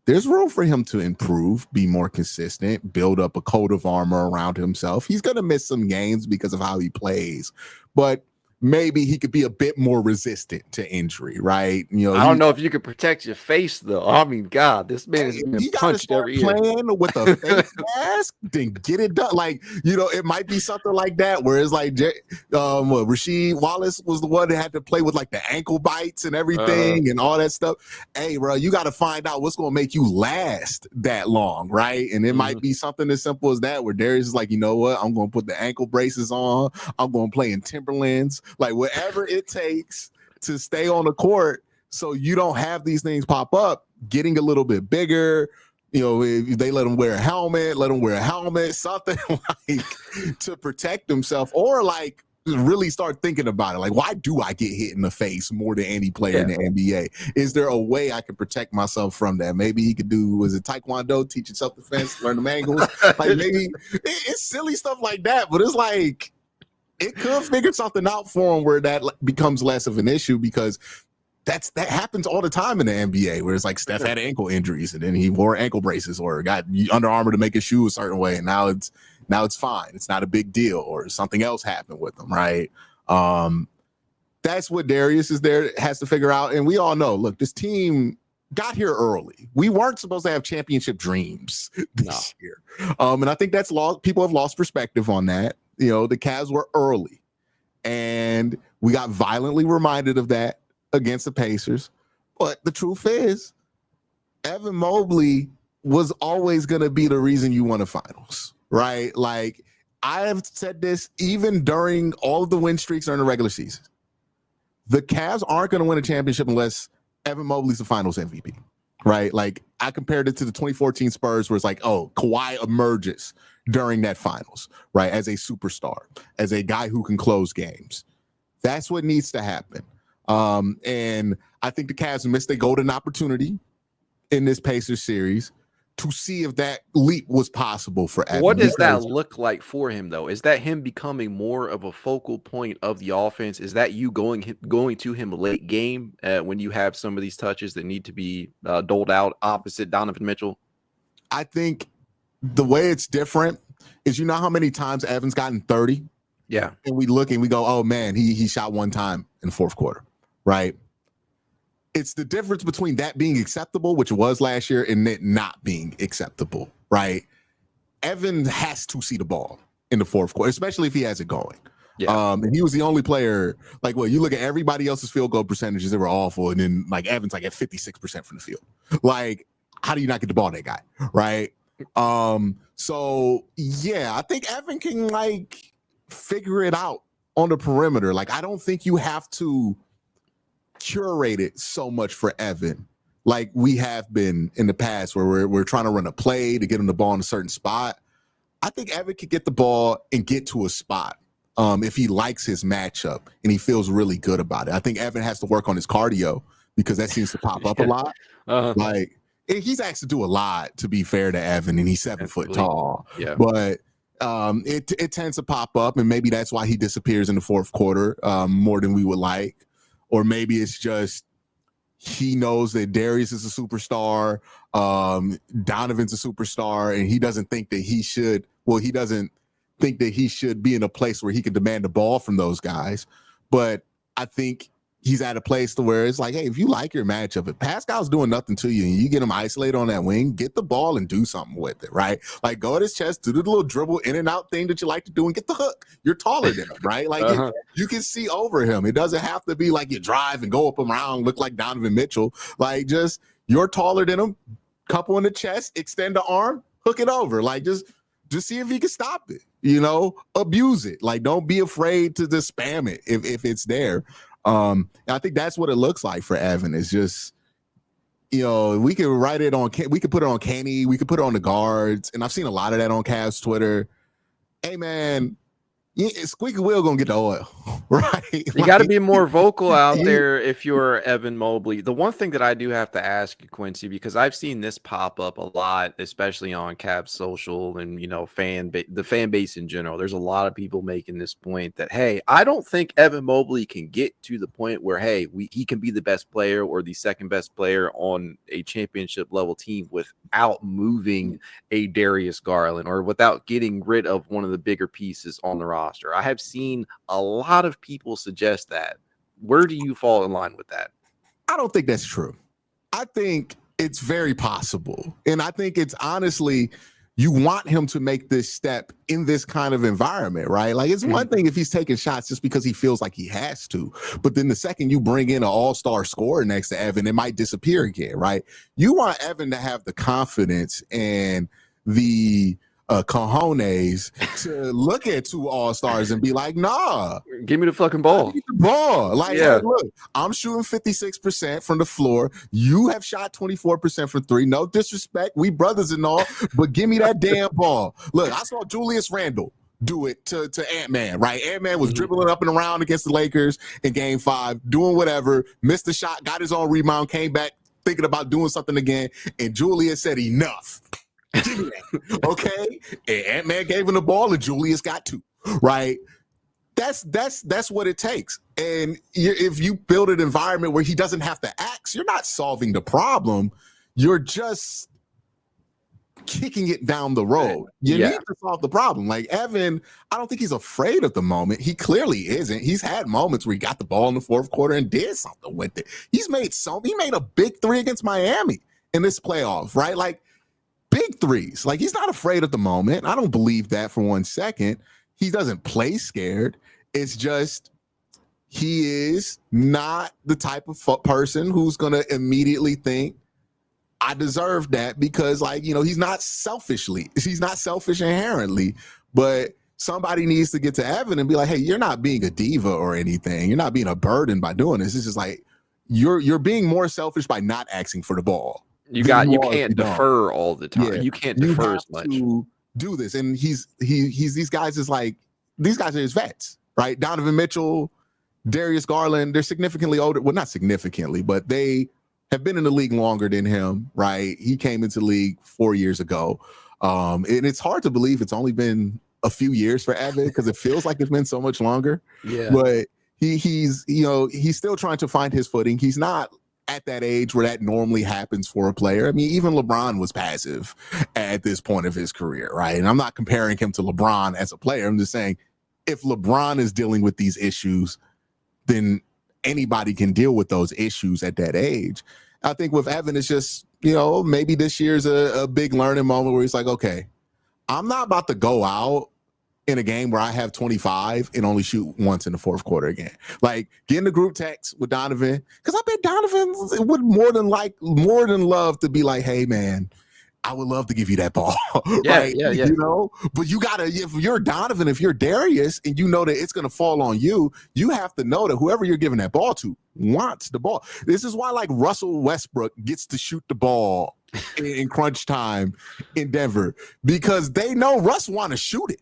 there's room for him to improve, be more consistent, build up a coat of armor around himself. He's going to miss some games because of how he plays, but maybe he could be a bit more resistant to injury, right? I don't know if you could protect your face though. I mean, God, this man is being punched every year. Playing with a face mask, then get it done. Like, it might be something like that where it's like Rasheed Wallace was the one that had to play with like the ankle bites and everything and all that stuff. Hey, bro, you got to find out what's going to make you last that long, right? And it might be something as simple as that where Darius is like, you know what? I'm going to put the ankle braces on. I'm going to play in Timberlands. Like, whatever it takes to stay on the court so you don't have these things pop up, getting a little bit bigger. If they let him wear a helmet, something like to protect himself, or like really start thinking about it. Like, why do I get hit in the face more than any player in the NBA? Is there a way I can protect myself from that? Maybe he could do, was it Taekwondo, teaching self-defense, learn the angles? Like, maybe it's silly stuff like that, but it's like, it could figure something out for him where that becomes less of an issue, because that happens all the time in the NBA, where it's like Steph had ankle injuries and then he wore ankle braces or got Under Armour to make his shoe a certain way, and now it's fine. It's not a big deal, or something else happened with him, right? That's what Darius has to figure out. And we all know, look, this team got here early. We weren't supposed to have championship dreams this year. And I think that's lost. People have lost perspective on that. The Cavs were early, and we got violently reminded of that against the Pacers. But the truth is, Evan Mobley was always going to be the reason you won the finals, right? Like, I have said this even during all of the win streaks during the regular season. The Cavs aren't going to win a championship unless Evan Mobley's the finals MVP, right? Like, I compared it to the 2014 Spurs, where it's like, oh, Kawhi emerges during that finals, right? As a superstar, as a guy who can close games. That's what needs to happen. And I think the Cavs missed a golden opportunity in this Pacers series to see if that leap was possible for Evan. What does that look like for him, though? Is that him becoming more of a focal point of the offense? Is that you going to him late game when you have some of these touches that need to be doled out opposite Donovan Mitchell? I think the way it's different is, how many times Evan's gotten 30? Yeah. And we look and we go, oh, man, he shot one time in the fourth quarter, right? It's the difference between that being acceptable, which it was last year, and it not being acceptable, right? Evan has to see the ball in the fourth quarter, especially if he has it going. Yeah. And he was the only player, like, well, you look at everybody else's field goal percentages, they were awful. And then, like, Evan's like at 56% from the field. Like, how do you not get the ball to that guy, right? So, yeah, I think Evan can, like, figure it out on the perimeter. Like, I don't think you have to curate it so much for Evan like we have been in the past, where we're trying to run a play to get him the ball in a certain spot. I think Evan could get the ball and get to a spot if he likes his matchup and he feels really good about it. I think Evan has to work on his cardio, because that seems to pop up a lot. Like, he's asked to do a lot, to be fair to Evan, and he's 7 foot tall. Yeah. But it tends to pop up, and maybe that's why he disappears in the fourth quarter more than we would like. Or maybe it's just he knows that Darius is a superstar, Donovan's a superstar, and he doesn't think that he should. Well, he doesn't think that he should be in a place where he can demand the ball from those guys. But I think he's at a place to where it's like, hey, if you like your matchup, if Pascal's doing nothing to you and you get him isolated on that wing, get the ball and do something with it, right? Like, go at his chest, do the little dribble in and out thing that you like to do, and get the hook. You're taller than him, right? Like, you can see over him. It doesn't have to be like you drive and go up around, look like Donovan Mitchell. Like, just, you're taller than him, couple in the chest, extend the arm, hook it over. Like, just see if he can stop it, abuse it. Like, don't be afraid to just spam it if it's there. I think that's what it looks like for Evan. It's just, we could write it on, we could put it on Kenny, we could put it on the guards, and I've seen a lot of that on Cavs Twitter. Hey, man, squeaky wheel gonna get the oil, right? You got to be more vocal out there if you're Evan Mobley. The one thing that I do have to ask you, Quincy, because I've seen this pop up a lot, especially on Cavs social and the fan base in general. There's a lot of people making this point that, hey, I don't think Evan Mobley can get to the point where, hey, he can be the best player or the second best player on a championship level team without moving a Darius Garland or without getting rid of one of the bigger pieces on the roster. roster. I have seen a lot of people suggest that. Where do you fall in line with that? I don't think that's true. I think it's very possible. And I think it's honestly, you want him to make this step in this kind of environment, right? Like, it's one thing if he's taking shots just because he feels like he has to, but then the second you bring in an all-star scorer next to Evan, it might disappear again, right? You want Evan to have the confidence and the cojones to look at two all-stars and be like, nah, give me the fucking ball. I need the ball. Like, hey, look, I'm shooting 56% from the floor. You have shot 24% from three. No disrespect, we brothers and all, but give me that damn ball. Look, I saw Julius Randle do it to Ant-Man, right? Ant-Man was dribbling up and around against the Lakers in game 5, doing whatever, missed the shot, got his own rebound, came back thinking about doing something again, and Julius said, enough. Give me that. Okay? And Ant-Man gave him the ball, and Julius got 2, right? That's what it takes. And if you build an environment where he doesn't have to ask, you're not solving the problem. You're just kicking it down the road. You need to solve the problem. Like, Evan, I don't think he's afraid of the moment. He clearly isn't. He's had moments where he got the ball in the fourth quarter and did something with it. He made a big 3 against Miami in this playoff, right? Like, big threes. Like, he's not afraid at the moment. I don't believe that for one second. He doesn't play scared. It's just he is not the type of person who's going to immediately think, I deserve that, because, like, you know, he's not selfish inherently, but somebody needs to get to Evan and be like, hey, you're not being a diva or anything. You're not being a burden by doing this. It's just like you're being more selfish by not asking for the ball. You can't defer all the time. You can't defer as much. Do this, and he's these guys are his vets, right? Donovan Mitchell, Darius Garland, they're significantly older. Well, not significantly, but they have been in the league longer than him, right? He came into the league 4 years ago, and it's hard to believe it's only been a few years for Evan because it feels like it's been so much longer. Yeah, but he's still trying to find his footing. He's not at that age where that normally happens for a player. I mean, even LeBron was passive at this point of his career, right? And I'm not comparing him to LeBron as a player. I'm just saying, if LeBron is dealing with these issues, then anybody can deal with those issues at that age. I think with Evan, it's just, maybe this year's a big learning moment where he's like, okay, I'm not about to go out in a game where I have 25 and only shoot once in the fourth quarter again. Like, get in the group text with Donovan, because I bet Donovan would more than love to be like, hey, man, I would love to give you that ball. Right? Yeah. But you gotta, if you're Donovan, if you're Darius, and you know that it's gonna fall on you, you have to know that whoever you're giving that ball to wants the ball. This is why, like, Russell Westbrook gets to shoot the ball in crunch time in Denver, because they know Russ want to shoot it.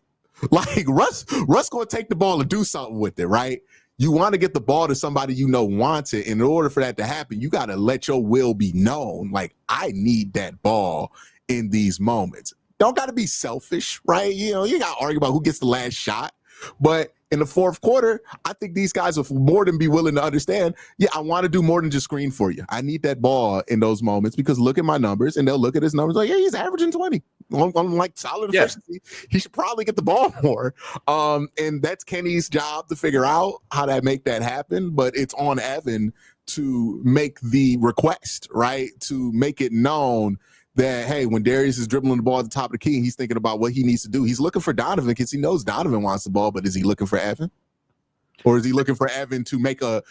Like, Russ gonna take the ball and do something with it, right? You want to get the ball to somebody wants it. In order for that to happen, you got to let your will be known. Like, I need that ball in these moments. Don't got to be selfish, right? You got to argue about who gets the last shot. But in the fourth quarter, I think these guys will more than be willing to understand, I want to do more than just screen for you. I need that ball in those moments, because look at my numbers, and they'll look at his numbers like, he's averaging 20 on like solid efficiency. He should probably get the ball more. And that's Kenny's job to figure out how to make that happen. But it's on Evan to make the request, right? To make it known that, hey, when Darius is dribbling the ball at the top of the key, he's thinking about what he needs to do. He's looking for Donovan because he knows Donovan wants the ball, but is he looking for Evan? Or is he looking for Evan to make a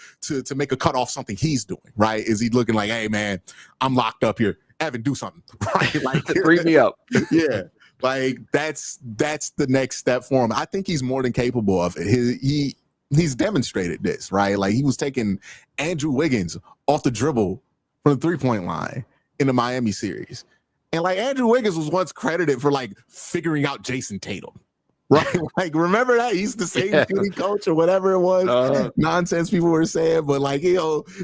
cut off something he's doing, right? Is he looking like, hey, man, I'm locked up here. Evan, do something, right? Like, bring me up. Yeah. Like, that's the next step for him. I think he's more than capable of it. He's demonstrated this, right? Like, he was taking Andrew Wiggins off the dribble from the three-point line in the Miami series. And, like, Andrew Wiggins was once credited for, like, figuring out Jason Tatum, right? Like, remember that? He's the same shooting coach or whatever it was. Nonsense people were saying. But, like,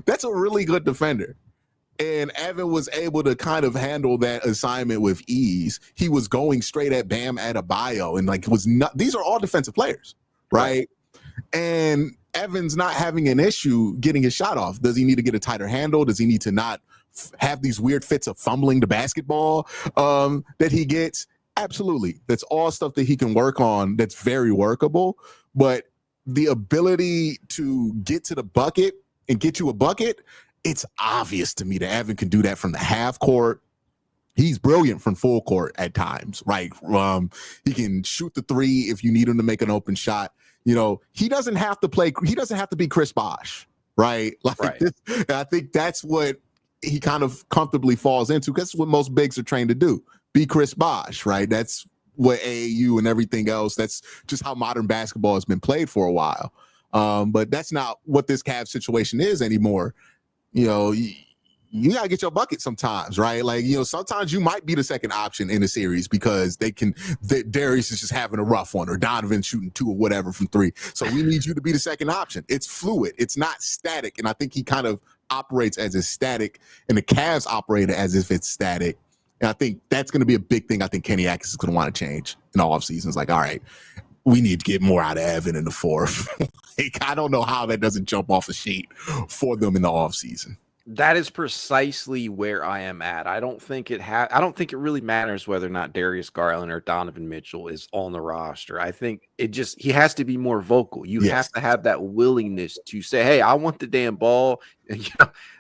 that's a really good defender. And Evan was able to kind of handle that assignment with ease. He was going straight at Bam Adebayo, and, like, these are all defensive players, right? And Evan's not having an issue getting his shot off. Does he need to get a tighter handle? Does he need to not have these weird fits of fumbling the basketball that he gets? Absolutely. That's all stuff that he can work on that's very workable. But the ability to get to the bucket and get you a bucket, it's obvious to me that Evan can do that from the half court. He's brilliant from full court at times, right? He can shoot the three if you need him to make an open shot. He doesn't have to play. He doesn't have to be Chris Bosh, right? I think that's what he kind of comfortably falls into, because that's what most bigs are trained to do. Be Chris Bosh, right? That's what AAU and everything else. That's just how modern basketball has been played for a while. But that's not what this Cavs situation is anymore. You gotta get your bucket sometimes, right? Sometimes you might be the second option in a series because Darius is just having a rough one, or Donovan shooting 2 or whatever from 3. So we need you to be the second option. It's fluid. It's not static. And I think he kind of operates as is static, and the Cavs operate as if it's static. And I think that's going to be a big thing. I think Kenny Atkins is going to want to change in the offseason. It's like, all right, we need to get more out of Evan in the fourth. I don't know how that doesn't jump off a sheet for them in the offseason. That is precisely where I am at. I don't think it really matters whether or not Darius Garland or Donovan Mitchell is on the roster. I think he has to be more vocal. You have to have that willingness to say, hey, I want the damn ball.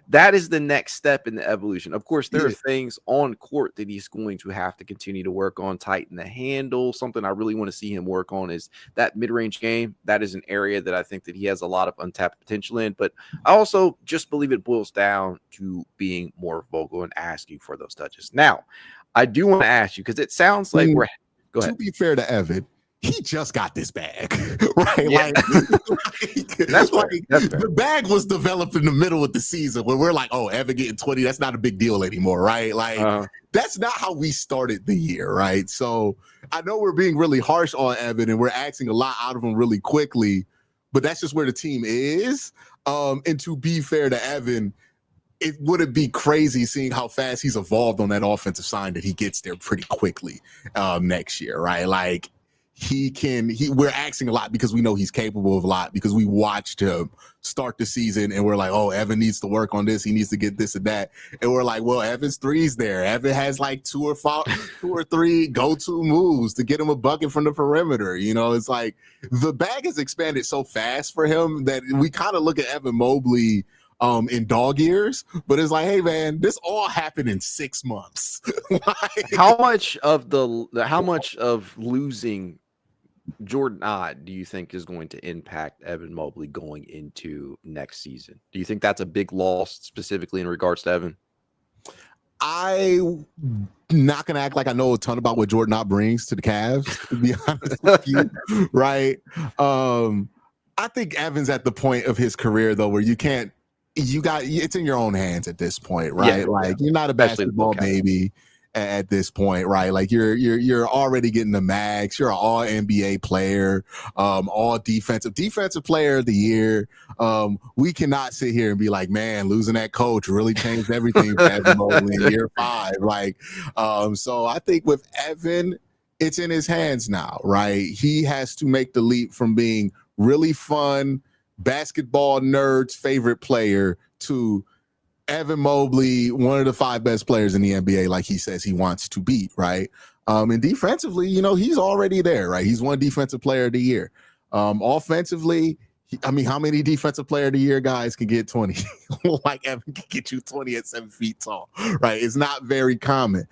That is the next step in the evolution. Of course, there are things on court that he's going to have to continue to work on, tighten the handle. Something I really want to see him work on is that mid-range game. That is an area that I think that he has a lot of untapped potential in. But I also just believe it boils down to being more vocal and asking for those touches. Now, I do want to ask you, because it sounds like go ahead. To be fair to Evan, he just got this bag, right? Yeah. That's the bag was developed in the middle of the season where we're like, oh, Evan getting 20, that's not a big deal anymore, right? That's not how we started the year, right? So I know we're being really harsh on Evan and we're asking a lot out of him really quickly, but that's just where the team is. And to be fair to Evan, it wouldn't be crazy seeing how fast he's evolved on that offensive side that he gets there pretty quickly next year, right? We're asking a lot because we know he's capable of a lot, because we watched him start the season and we're like, oh, Evan needs to work on this. He needs to get this and that. And we're like, well, Evan's three's there. Evan has like 2 or 3 go-to moves to get him a bucket from the perimeter. It's like the bag has expanded so fast for him that we kind of look at Evan Mobley in dog years, but it's like, hey man, this all happened in 6 months. How much of losing Jordan Ott do you think is going to impact Evan Mobley going into next season? Do you think that's a big loss specifically in regards to Evan? I'm not going to act like I know a ton about what Jordan Ott brings to the Cavs, to be honest with you, right? I think Evan's at the point of his career, though, where it's in your own hands at this point, right? Yeah, you're not a basketball baby at this point, right? You're already getting the max. You're an all NBA player, all defensive player of the year. We cannot sit here and be like, man, losing that coach really changed everything for Evan Mobley in year 5. So I think with Evan, it's in his hands now, right? He has to make the leap from being really fun basketball nerds' favorite player to Evan Mobley, one of the 5 best players in the NBA, like he says he wants to be, right? And defensively, he's already there, right? He's one defensive player of the year. Offensively, how many defensive player of the year guys can get 20? Like Evan can get you 20 at 7 feet tall, right? It's not very common.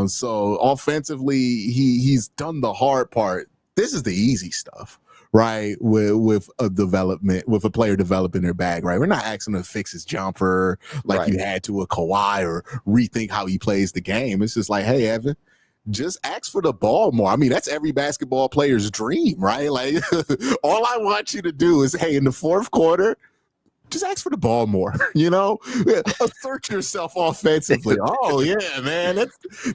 So offensively, he's done the hard part. This is the easy stuff, right? With a player developing their bag, right? We're not asking him to fix his jumper like you had to a Kawhi, or rethink how he plays the game. It's just like, hey, Evan, just ask for the ball more. That's every basketball player's dream, right? All I want you to do is, hey, in the fourth quarter, just ask for the ball more, assert yourself offensively. Oh yeah, man,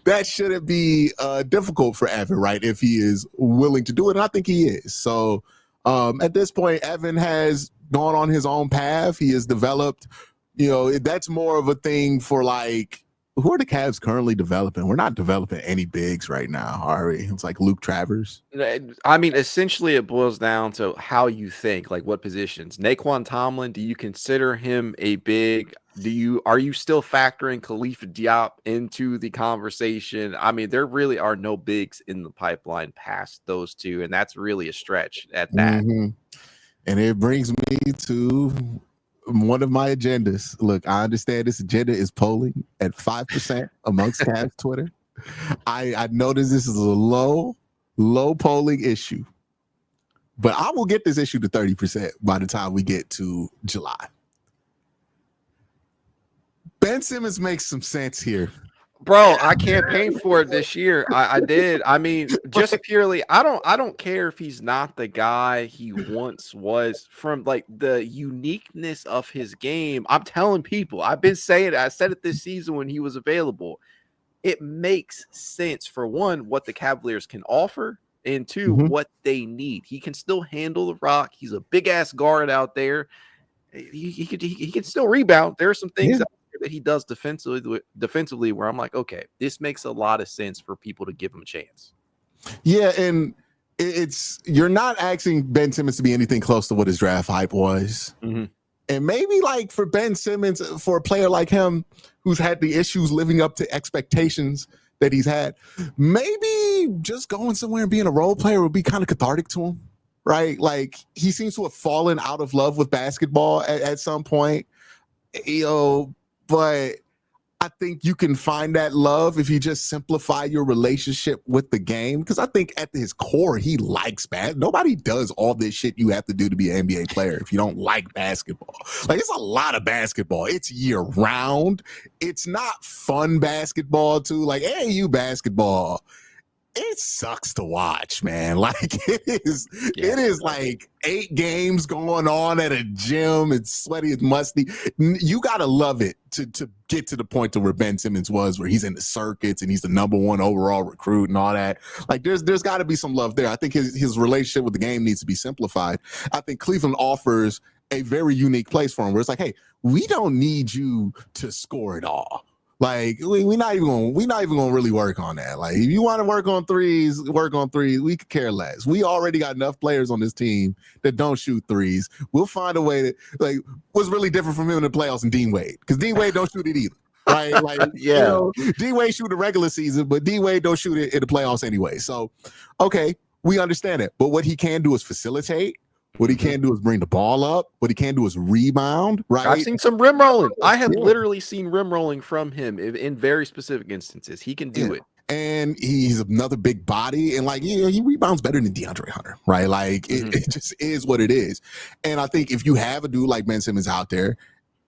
that shouldn't be difficult for Evan, right? If he is willing to do it, and I think he is. So at this point, Evan has gone on his own path. He has developed, that's more of a thing for who are the Cavs currently developing? We're not developing any bigs right now, are we? It's like Luke Travers. I mean, essentially, it boils down to how you think, like what positions. Naquan Tomlin, do you consider him a big? Are you still factoring Khalifa Diop into the conversation? I mean, there really are no bigs in the pipeline past those two, and that's really a stretch at that. Mm-hmm. And it brings me to one of my agendas. Look, I understand this agenda is polling at 5% amongst Cavs Twitter. I notice this is a low polling issue, but I will get this issue to 30% by the time we get to July. Ben Simmons makes some sense here. Bro, I campaigned for it this year. I did. I mean, just purely, I don't care if he's not the guy he once was. From like the uniqueness of his game, I'm telling people, I've been saying it. I said it this season when he was available. It makes sense for one, what the Cavaliers can offer, and two, what they need. He can still handle the rock. He's a big ass guard out there. He can still rebound. There are some things that he does defensively where I'm like, okay, this makes a lot of sense for people to give him a chance. Yeah, and you're not asking Ben Simmons to be anything close to what his draft hype was. Mm-hmm. And maybe like for Ben Simmons, for a player like him who's had the issues living up to expectations that he's had, maybe just going somewhere and being a role player would be kind of cathartic to him, right? Like he seems to have fallen out of love with basketball at some point, but I think you can find that love if you just simplify your relationship with the game. Because I think at his core, he likes basketball. Nobody does all this shit you have to do to be an NBA player if you don't like basketball. Like, it's a lot of basketball. It's year round. It's not fun basketball, too. Like, AAU basketball, it sucks to watch, man. Like it is like 8 games going on at a gym. It's sweaty, it's musty. You gotta love it to get to the point to where Ben Simmons was, where he's in the circuits and he's the #1 overall recruit and all that. Like there's got to be some love there. I think his relationship with the game needs to be simplified. I think Cleveland offers a very unique place for him, where it's like, hey, we don't need you to score it all. Like we're not even gonna really work on that. Like if you want to work on threes. We could care less. We already got enough players on this team that don't shoot threes. We'll find a way to like. What's really different from him in the playoffs and Dean Wade, because Dean Wade don't shoot it either, right? Like Dean Wade shoot the regular season, but Dean Wade don't shoot it in the playoffs anyway. So okay, we understand it. But what he can do is facilitate. What he can do is bring the ball up. What he can do is rebound, right? I've seen some rim rolling. I have literally seen rim rolling from him in very specific instances. He can do it. And he's another big body. And, like, he rebounds better than DeAndre Hunter, right? Like, it just is what it is. And I think if you have a dude like Ben Simmons out there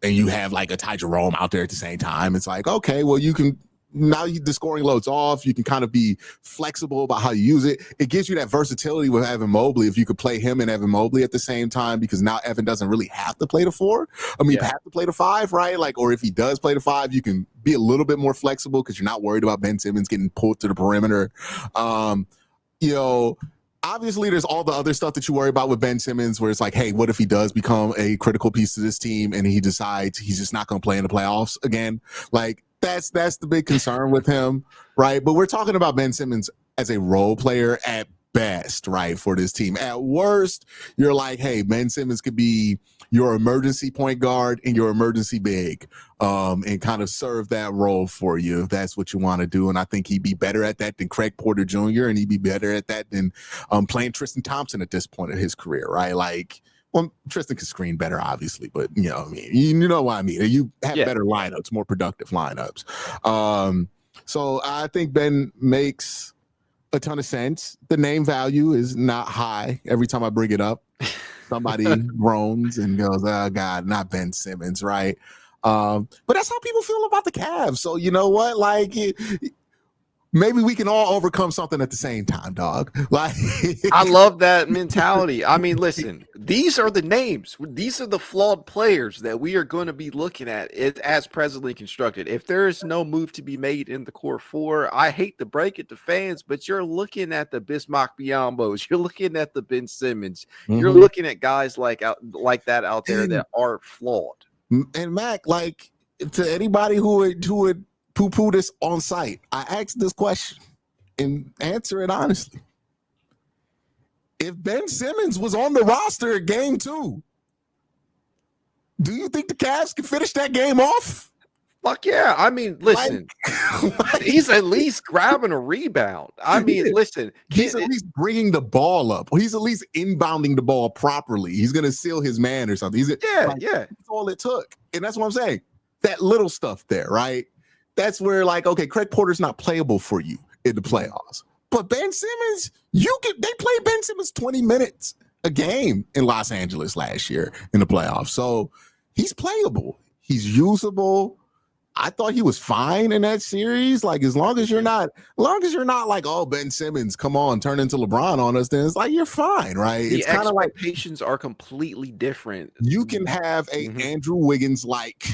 and you have, like, a Ty Jerome out there at the same time, it's like, okay, well, you can – now the scoring load's off. You can kind of be flexible about how you use it. It gives you that versatility with Evan Mobley if you could play him and Evan Mobley at the same time, because now Evan doesn't really have to play the 4. I mean, have to play the 5, right? Like, or if he does play the 5, you can be a little bit more flexible because you're not worried about Ben Simmons getting pulled to the perimeter. Obviously, there's all the other stuff that you worry about with Ben Simmons, where it's like, hey, what if he does become a critical piece to this team and he decides he's just not going to play in the playoffs again? Like, that's the big concern with him, right? But we're talking about Ben Simmons as a role player at best, right, for this team. At worst, you're like, hey, Ben Simmons could be your emergency point guard and your emergency big, and kind of serve that role for you if that's what you want to do. And I think he'd be better at that than Craig Porter Jr., and he'd be better at that than playing Tristan Thompson at this point of his career, right? Like, well, Tristan can screen better, obviously, but you know what I mean. You know what I mean. You have better lineups, more productive lineups. So I think Ben makes a ton of sense. The name value is not high. Every time I bring it up, somebody groans and goes, "Oh God, not Ben Simmons," right? But that's how people feel about the Cavs. So you know what? Like, maybe we can all overcome something at the same time, dog. Like, I love that mentality. I mean, listen, these are the names. These are the flawed players that we are going to be looking at as presently constructed. If there is no move to be made in the core 4, I hate to break it to fans, but you're looking at the Bismack Biyombo's. You're looking at the Ben Simmons. You're looking at guys like that out there that are flawed. And Mac, like, to anybody who would poo-poo this on site. I asked this question and answer it honestly. If Ben Simmons was on the roster at game 2, do you think the Cavs can finish that game off? Fuck yeah. I mean, listen, he's at least grabbing a rebound. I mean, listen. He's at least bringing the ball up. He's at least inbounding the ball properly. He's going to seal his man or something. That's all it took. And that's what I'm saying. That little stuff there, right? That's where, like, okay, Craig Porter's not playable for you in the playoffs. But Ben Simmons, they played Ben Simmons 20 minutes a game in Los Angeles last year in the playoffs. So he's playable. He's usable. I thought he was fine in that series. Like, as long as you're not like, oh, Ben Simmons, come on, turn into LeBron on us, then it's like you're fine, right? The it's kind of like expectations are completely different. You can have a Andrew Wiggins like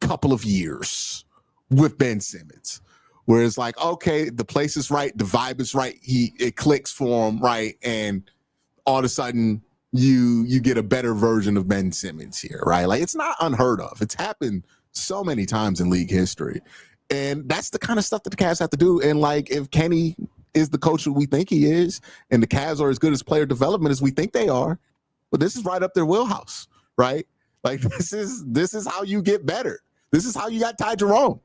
couple of years with Ben Simmons, where it's like, okay, the place is right, the vibe is right, it clicks for him, right, and all of a sudden you get a better version of Ben Simmons here, right? Like, it's not unheard of. It's happened so many times in league history. And that's the kind of stuff that the Cavs have to do. And like, if Kenny is the coach that we think he is, and the Cavs are as good as player development as we think they are, but this is right up their wheelhouse, right? Like, this is how you get better. This is how you got Ty Jerome,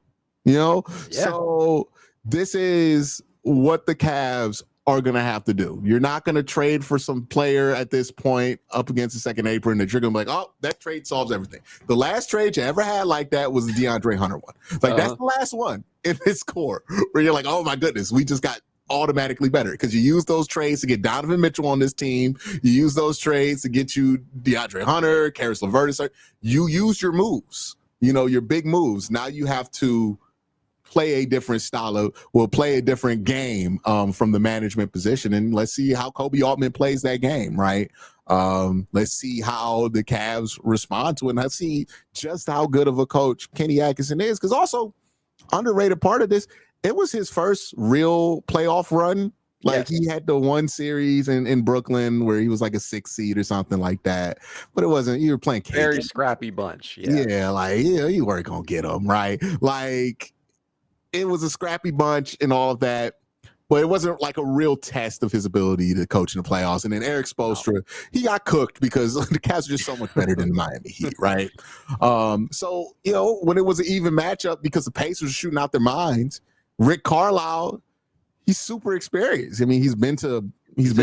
you know? Yeah. So this is what the Cavs are going to have to do. You're not going to trade for some player at this point up against the second apron that you're going to be like, oh, that trade solves everything. The last trade you ever had like that was the DeAndre Hunter one. Like, that's the last one in this core where you're like, oh my goodness, we just got automatically better, because you use those trades to get Donovan Mitchell on this team. You use those trades to get you DeAndre Hunter, Karis LeVert. You use your moves, you know, your big moves. Now you have to play a different play a different game from the management position. And let's see how Kobe Altman plays that game, right? Let's see how the Cavs respond to it. And let's see just how good of a coach Kenny Atkinson is. Because also, underrated part of this, it was his first real playoff run. Like, he had the one series in Brooklyn where he was like a 6th seed or something like that. But it wasn't, you were playing very scrappy bunch. You weren't going to get them, right? Like, it was a scrappy bunch and all of that, but it wasn't like a real test of his ability to coach in the playoffs. And then Eric Spoelstra, he got cooked because the Cavs are just so much better than the Miami Heat, right? So, you know, when it was an even matchup because the Pacers were shooting out their minds, Rick Carlisle, he's super experienced. I mean, he's been to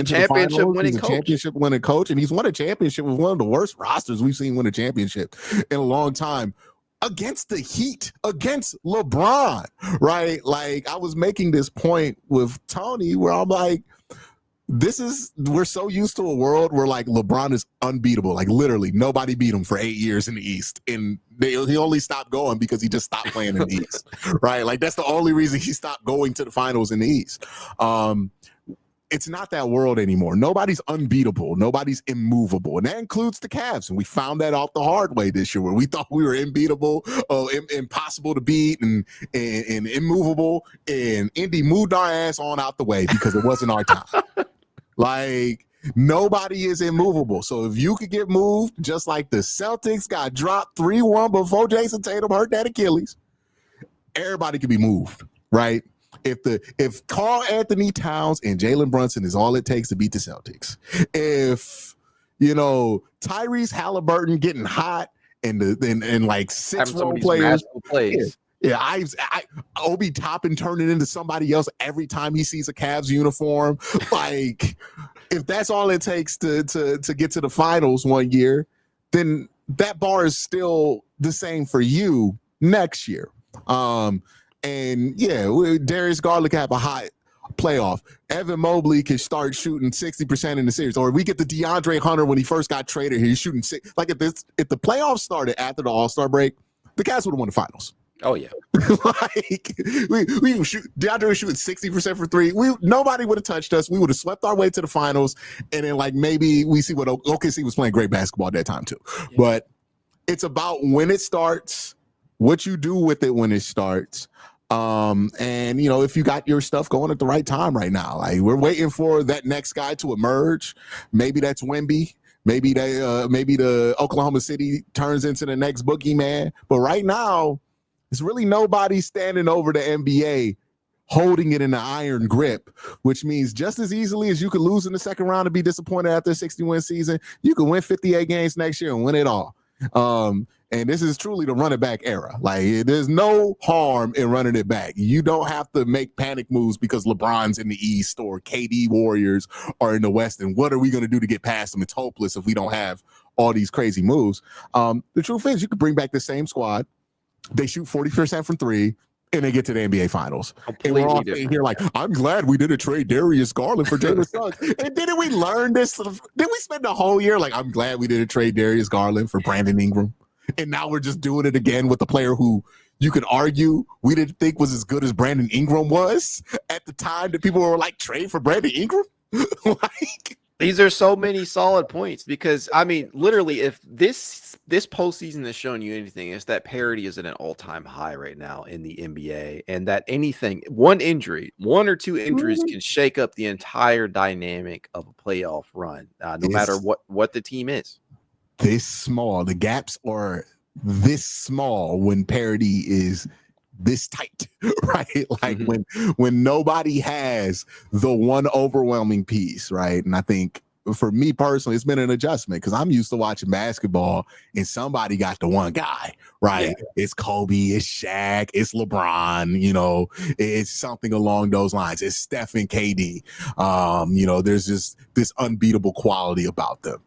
championship winning coach, and he's won a championship with one of the worst rosters we've seen win a championship in a long time. Against the Heat, against LeBron, right? Like, I was making this point with Tony where I'm like, we're so used to a world where like LeBron is unbeatable. Like, literally nobody beat him for 8 years in the East. And he only stopped going because he just stopped playing in the East, right? Like, that's the only reason he stopped going to the finals in the East. It's not that world anymore. Nobody's unbeatable. Nobody's immovable. And that includes the Cavs. And we found that out the hard way this year, where we thought we were unbeatable, impossible to beat, and immovable. And Indy moved our ass on out the way because it wasn't our time. Like, nobody is immovable. So if you could get moved, just like the Celtics got dropped 3-1 before Jason Tatum hurt that Achilles, everybody could be moved, right? If Karl Anthony Towns and Jalen Brunson is all it takes to beat the Celtics, if, you know, Tyrese Halliburton getting hot and like 6 role players, Obi Toppin turning into somebody else every time he sees a Cavs uniform, like, if that's all it takes to get to the finals one year, then that bar is still the same for you next year. And Darius Garland can have a hot playoff. Evan Mobley can start shooting 60% in the series. Or we get the DeAndre Hunter when he first got traded here. He's shooting like if the playoffs started after the All-Star break, the Cavs would have won the finals. Oh yeah. Like, we shoot. DeAndre was shooting 60% for 3. Nobody would have touched us. We would have swept our way to the finals. And then like maybe we see what OKC was playing great basketball at that time too. Yeah. But it's about when it starts, what you do with it when it starts. And you know, if you got your stuff going at the right time right now, like we're waiting for that next guy to emerge. Maybe that's Wemby. Maybe the Oklahoma City turns into the next boogeyman. But right now, There's really nobody standing over the NBA holding it in an iron grip, which means just as easily as you could lose in the second round and be disappointed after a 60-win season, you could win 58 games next year and win it all. And this is truly the run it back era. Like, there's no harm in running it back. You don't have to make panic moves because LeBron's in the East or KD Warriors are in the West. And what are we going to do to get past them? It's hopeless if we don't have all these crazy moves. The truth is, you could bring back the same squad. They shoot 40% from three, and they get to the NBA Finals. Completely and we're all sitting here like, I'm glad we didn't trade Darius Garland for Jalen Suggs. And didn't we learn this? Didn't we spend the whole year like, I'm glad we didn't trade Darius Garland for Brandon Ingram? And now we're just doing it again with a player who you could argue we didn't think was as good as Brandon Ingram was at the time that people were like, trade for Brandon Ingram? Like, these are so many solid points because, I mean, literally, if this postseason has shown you anything, it's that parity is at an all-time high right now in the NBA, and that anything, one or two injuries can shake up the entire dynamic of a playoff run, no matter what the team is. This small, the gaps are this small when parity is this tight, right? Like when nobody has the one overwhelming piece, right? And I think for me personally, it's been an adjustment because I'm used to watching basketball and somebody got the one guy, right? Yeah. It's Kobe, it's Shaq, it's LeBron, you know, it's something along those lines. It's Steph and KD. You know, there's just this unbeatable quality about them.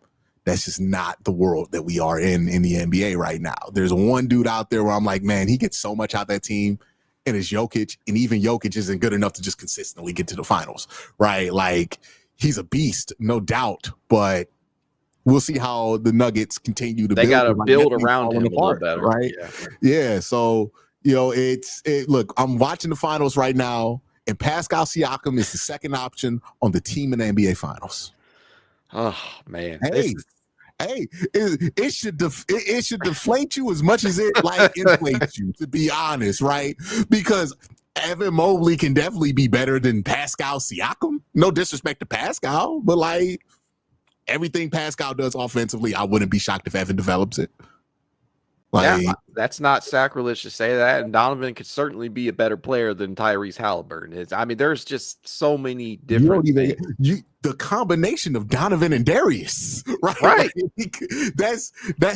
That's just not the world that we are in the NBA right now. There's one dude out there where I'm like, man, he gets so much out of that team, and it's Jokic, and even Jokic isn't good enough to just consistently get to the finals, right? Like, he's a beast, no doubt, but we'll see how the Nuggets continue to build around him a little better, right? Yeah. So, you know, look, I'm watching the finals right now, and Pascal Siakam is the second option on the team in the NBA Finals. Oh man! It should deflate you as much as it like inflates you. To be honest, right? Because Evan Mobley can definitely be better than Pascal Siakam. No disrespect to Pascal, but like everything Pascal does offensively, I wouldn't be shocked if Evan develops it. Like, yeah, that's not sacrilege to say that. And Donovan could certainly be a better player than Tyrese Halliburton. I mean, there's just so many different the combination of Donovan and Darius, right? Like, that's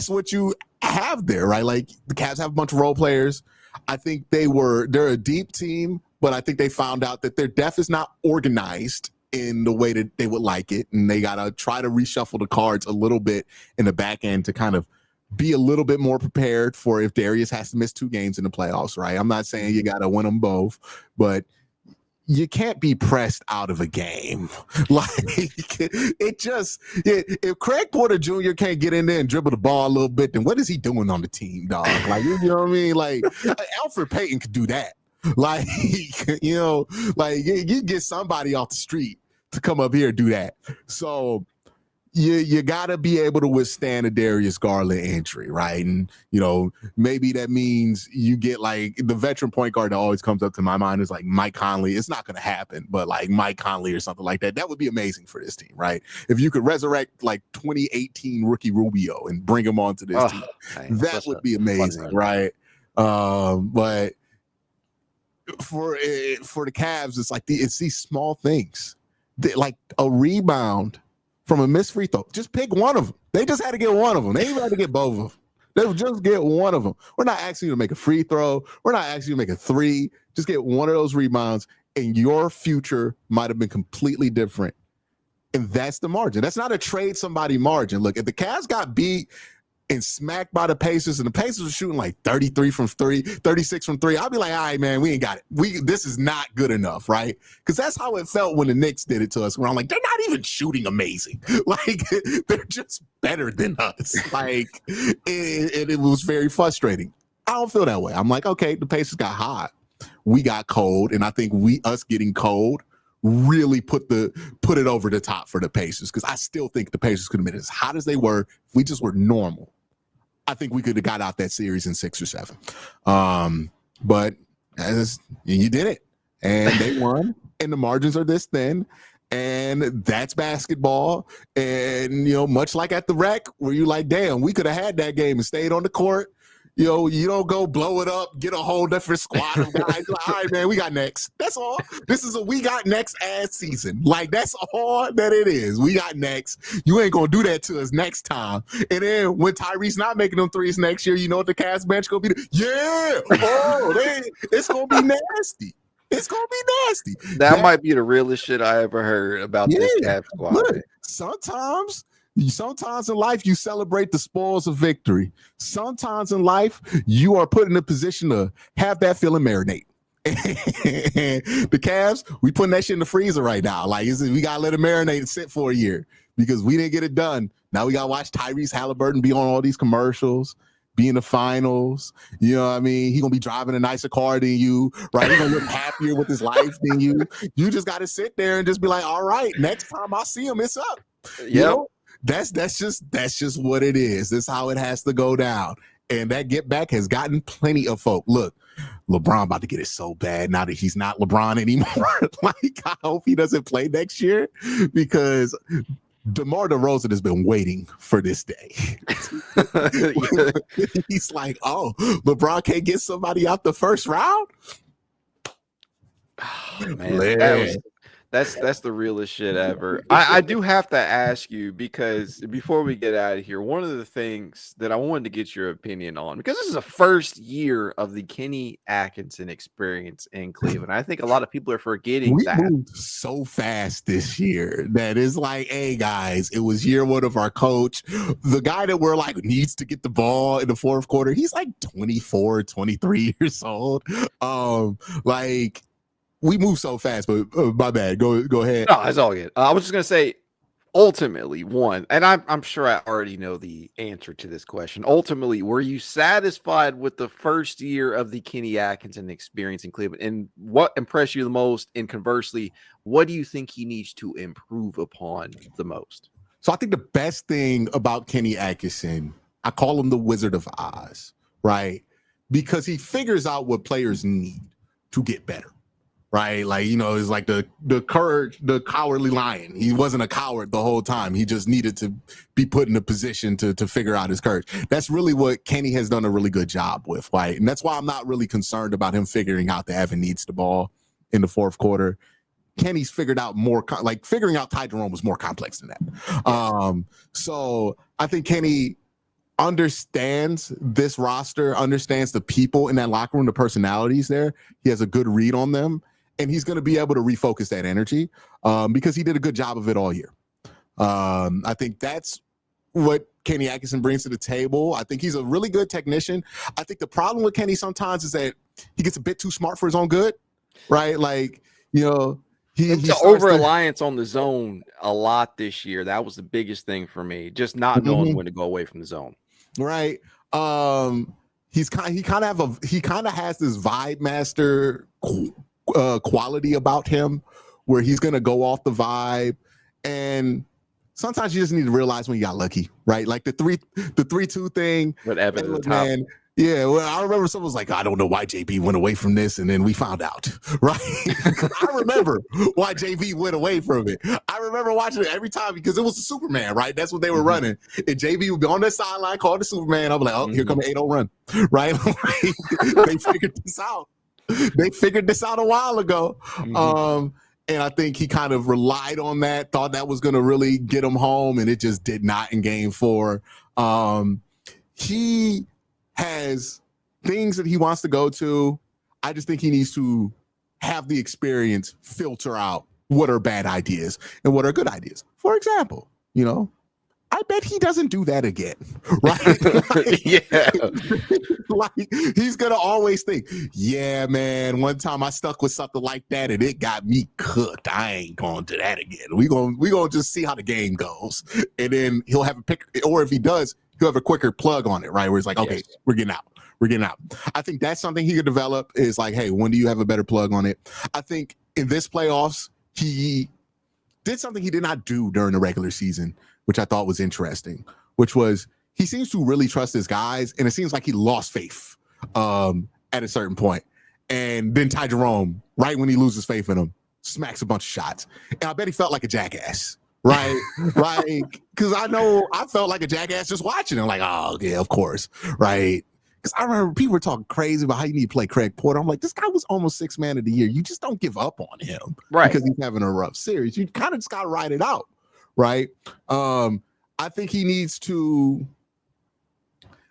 what you have there, right? Like, the Cavs have a bunch of role players. I think they're a deep team, but I think they found out that their depth is not organized in the way that they would like it. And they got to try to reshuffle the cards a little bit in the back end to kind of be a little bit more prepared for if Darius has to miss 2 games in the playoffs, right? I'm not saying you got to win them both, but you can't be pressed out of a game. Like, if Craig Porter Jr. can't get in there and dribble the ball a little bit, then what is he doing on the team, dog? Like, you know what I mean? Like, Alfred Payton could do that. Like, you know, like you get somebody off the street to come up here and do that. So you got to be able to withstand a Darius Garland entry, right? And, you know, maybe that means you get like the veteran point guard that always comes up to my mind is like Mike Conley. It's not going to happen, but like Mike Conley or something like that. That would be amazing for this team, right? If you could resurrect like 2018 rookie Rubio and bring him onto this team, that would be amazing, right? But for the Cavs, it's like it's these small things, like a rebound from a missed free throw. Just pick one of them. They just had to get one of them. They even had to get both of them. They would just get one of them. We're not asking you to make a free throw. We're not asking you to make a 3. Just get one of those rebounds, and your future might have been completely different. And that's the margin. That's not a trade somebody margin. Look, if the Cavs got beat and smacked by the Pacers, and the Pacers were shooting like 33 from 3, 36 from 3, I'll be like, all right, man, we ain't got it. This is not good enough, right? Because that's how it felt when the Knicks did it to us, where I'm like, they're not even shooting amazing. Like, they're just better than us. Like, it was very frustrating. I don't feel that way. I'm like, okay, the Pacers got hot. We got cold, and I think us getting cold really put it over the top for the Pacers, because I still think the Pacers could have been as hot as they were if we just were normal. I think we could have got out that series in 6 or 7. But you did it, and they won, and the margins are this thin, and that's basketball. And, you know, much like at the Rec, where you're like, damn, we could have had that game and stayed on the court. You don't go blow it up, get a whole different squad of guys. Like, all right, man, we got next. That's all. This is a we got next ass season. Like, that's all that it is. We got next. You ain't gonna do that to us next time. And then when Tyrese not making them threes next year, you know what the Cavs bench gonna be? It's gonna be nasty. It's gonna be nasty. That might be the realest shit I ever heard about this Cavs squad. Look, sometimes in life you celebrate the spoils of victory. Sometimes in life you are put in a position to have that feeling marinate. The Cavs, we putting that shit in the freezer right now. Like, we gotta let it marinate and sit for a year because we didn't get it done. Now we gotta watch Tyrese Halliburton be on all these commercials, be in the finals. You know what I mean? He gonna be driving a nicer car than you, right? He's gonna look happier with his life than you. You just gotta sit there and just be like, all right, next time I see him, it's up. Yep. You know? That's just what it is. That's how it has to go down. And that get back has gotten plenty of folk. Look, LeBron about to get it so bad now that he's not LeBron anymore. Like, I hope he doesn't play next year because DeMar DeRozan has been waiting for this day. He's like, oh, LeBron can't get somebody out the first round? Oh, man, that's the realest shit ever. I do have to ask you, because before we get out of here, one of the things that I wanted to get your opinion on, because this is the first year of the Kenny Atkinson experience in Cleveland. I think a lot of people are forgetting we that. Moved so fast this year that is like, hey guys, it was year one of our coach. The guy that we're like needs to get the ball in the fourth quarter. He's like 24, 23 years old. Like, we move so fast, but my bad. Go ahead. No, it's all good. I was just gonna say, ultimately, one, and I'm sure I already know the answer to this question. Ultimately, were you satisfied with the first year of the Kenny Atkinson experience in Cleveland? And what impressed you the most? And conversely, what do you think he needs to improve upon the most? So I think the best thing about Kenny Atkinson, I call him the Wizard of Oz, right? Because he figures out what players need to get better. Right, like, you know, it's like the courage, the cowardly lion. He wasn't a coward the whole time. He just needed to be put in a position to figure out his courage. That's really what Kenny has done a really good job with, right? And that's why I'm not really concerned about him figuring out that Evan needs the ball in the fourth quarter. Kenny's figured out more, like figuring out Ty Jerome was more complex than that. So I think Kenny understands this roster, understands the people in that locker room, the personalities there. He has a good read on them. And he's going to be able to refocus that energy because he did a good job of it all year. I think that's what Kenny Atkinson brings to the table. I think he's a really good technician. I think the problem with Kenny sometimes is that he gets a bit too smart for his own good, right? Like, you know, he's over-reliance on the zone a lot this year. That was the biggest thing for me, just not knowing when to go away from the zone. Right. He kind of has this vibe master quality about him where he's going to go off the vibe, and sometimes you just need to realize when you got lucky, right? Like the 3-2 thing with Evan at the top. Man, yeah, well, I remember someone was like, I don't know why JB went away from this, and then we found out, right? I remember why JB went away from it. I remember watching it every time because it was the Superman, right? That's what they were running. And JB would be on the sideline, call the Superman. I'm like, oh, here come an 8-0 run, right? They figured this out. They figured this out a while ago. And I think he kind of relied on that, thought that was going to really get him home, and it just did not in game 4. He has things that he wants to go to. I just think he needs to have the experience filter out what are bad ideas and what are good ideas. For example, you know, I bet he doesn't do that again, right? Like, he's gonna always think, yeah, man, one time I stuck with something like that and it got me cooked. I ain't going to that again. We gonna just see how the game goes, and then he'll have a pick, or if he does, he'll have a quicker plug on it, right? Where it's like, okay, we're getting out. I think that's something he could develop. Is like, hey, when do you have a better plug on it? I think in this playoffs, he did something he did not do during the regular season, which I thought was interesting, which was he seems to really trust his guys, and it seems like he lost faith at a certain point. And then Ty Jerome, right when he loses faith in him, smacks a bunch of shots. And I bet he felt like a jackass, right? Right? Because I know I felt like a jackass just watching him, like, oh, yeah, of course, right? Because I remember people were talking crazy about how you need to play Craig Porter. I'm like, this guy was almost 6th man of the year. You just don't give up on him because he's having a rough series. You kind of just got to ride it out, right? I think he needs to.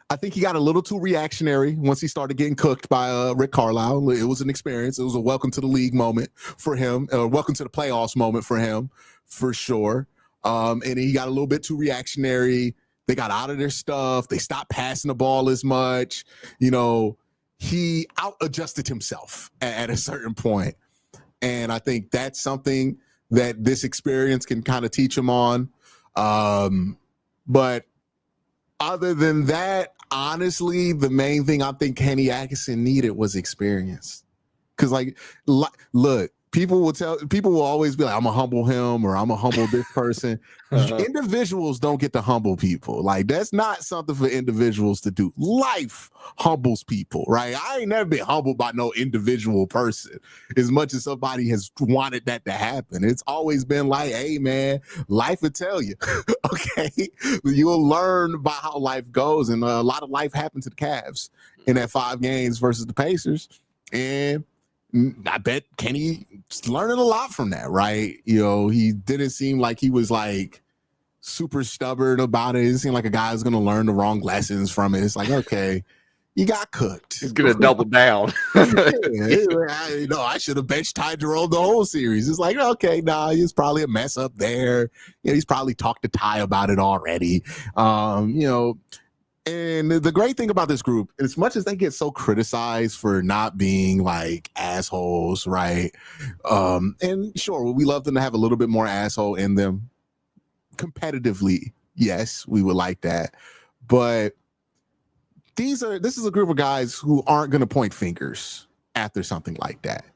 I think he got a little too reactionary once he started getting cooked by Rick Carlisle. It was an experience. It was a welcome to the league moment for him, welcome to the playoffs moment for him, for sure. And he got a little bit too reactionary. They got out of their stuff. They stopped passing the ball as much. He out-adjusted himself at a certain point. And I think that's something that this experience can kind of teach him on. But other than that, honestly, the main thing I think Kenny Atkinson needed was experience. Because, look, people will always be like, I'm going to humble him or I'm going to humble this person. Individuals don't get to humble people. Like, that's not something for individuals to do. Life humbles people, right? I ain't never been humbled by no individual person as much as somebody has wanted that to happen. It's always been like, hey, man, life will tell you, okay? You'll learn about how life goes. And a lot of life happened to the Cavs in that 5 games versus the Pacers. And I bet Kenny's learning a lot from that, right? He didn't seem like he was like super stubborn about it. It seemed like a guy who's going to learn the wrong lessons from it. It's like, okay, you got cooked. He's going to double down. I should have benched Ty Jerome the whole series. It's like, okay, he's probably a mess up there. He's probably talked to Ty about it already. And the great thing about this group, as much as they get so criticized for not being like assholes, right? And sure, we love them to have a little bit more asshole in them. Competitively, yes, we would like that. But this is a group of guys who aren't going to point fingers after something like that.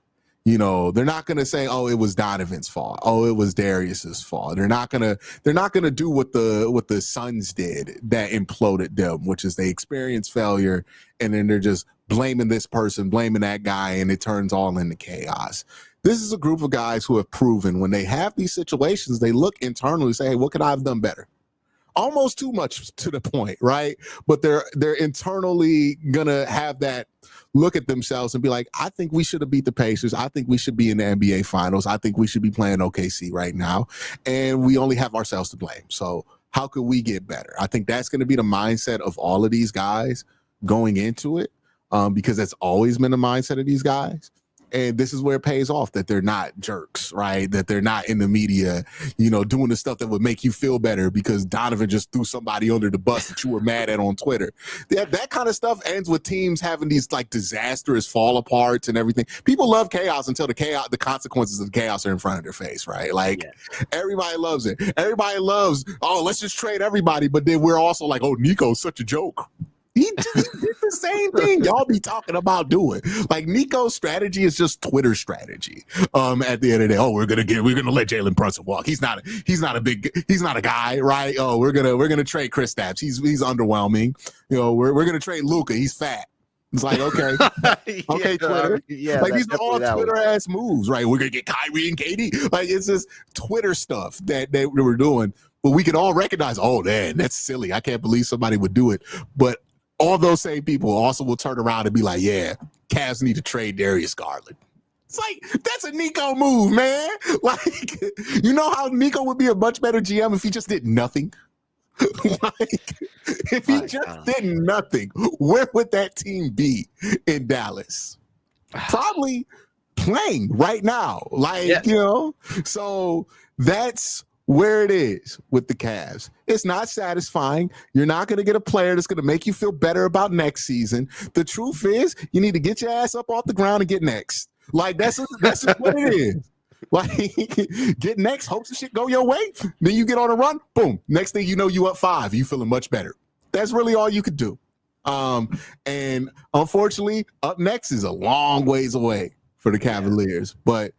They're not going to say, "Oh, it was Donovan's fault. Oh, it was Darius's fault." They're not going to do what the Suns did that imploded them, which is they experience failure and then they're just blaming this person, blaming that guy, and it turns all into chaos. This is a group of guys who have proven when they have these situations, they look internally and say, "Hey, what could I have done better?" Almost too much to the point, right? But they're internally gonna have that look at themselves and be like, I think we should have beat the Pacers. I think we should be in the NBA Finals. I think we should be playing OKC right now. And we only have ourselves to blame. So how could we get better? I think that's going to be the mindset of all of these guys going into it, because that's always been the mindset of these guys. And this is where it pays off that they're not jerks, right? That they're not in the media, doing the stuff that would make you feel better because Donovan just threw somebody under the bus that you were mad at on Twitter. That kind of stuff ends with teams having these like disastrous fall aparts and everything. People love chaos until the consequences of the chaos are in front of their face, right? Like Everybody loves it. Everybody loves, let's just trade everybody. But then we're also like, Nico's such a joke. He did the same thing y'all be talking about doing. Like Nico's strategy is just Twitter strategy. At the end of the day, we're gonna let Jalen Brunson walk. He's not a guy, right? We're gonna trade Kristaps. He's underwhelming. We're gonna trade Luka. He's fat. It's like, okay, Twitter. Like these are all Twitter ass moves, right? We're gonna get Kyrie and KD. Like it's just Twitter stuff that they were doing. But we can all recognize, man, that's silly. I can't believe somebody would do it. But all those same people also will turn around and be like, yeah, Cavs need to trade Darius Garland. It's like, that's a Nico move, man. Like, how Nico would be a much better GM if he just did nothing? If he did nothing, where would that team be in Dallas? Probably playing right now. So that's where it is with the Cavs. It's not satisfying. You're not going to get a player that's going to make you feel better about next season. The truth is, you need to get your ass up off the ground and get next. Like, that's what it is. Like, get next, hope the shit go your way. Then you get on a run, boom. Next thing you know, you up 5. You feeling much better. That's really all you could do. And unfortunately, up next is a long ways away for the Cavaliers. But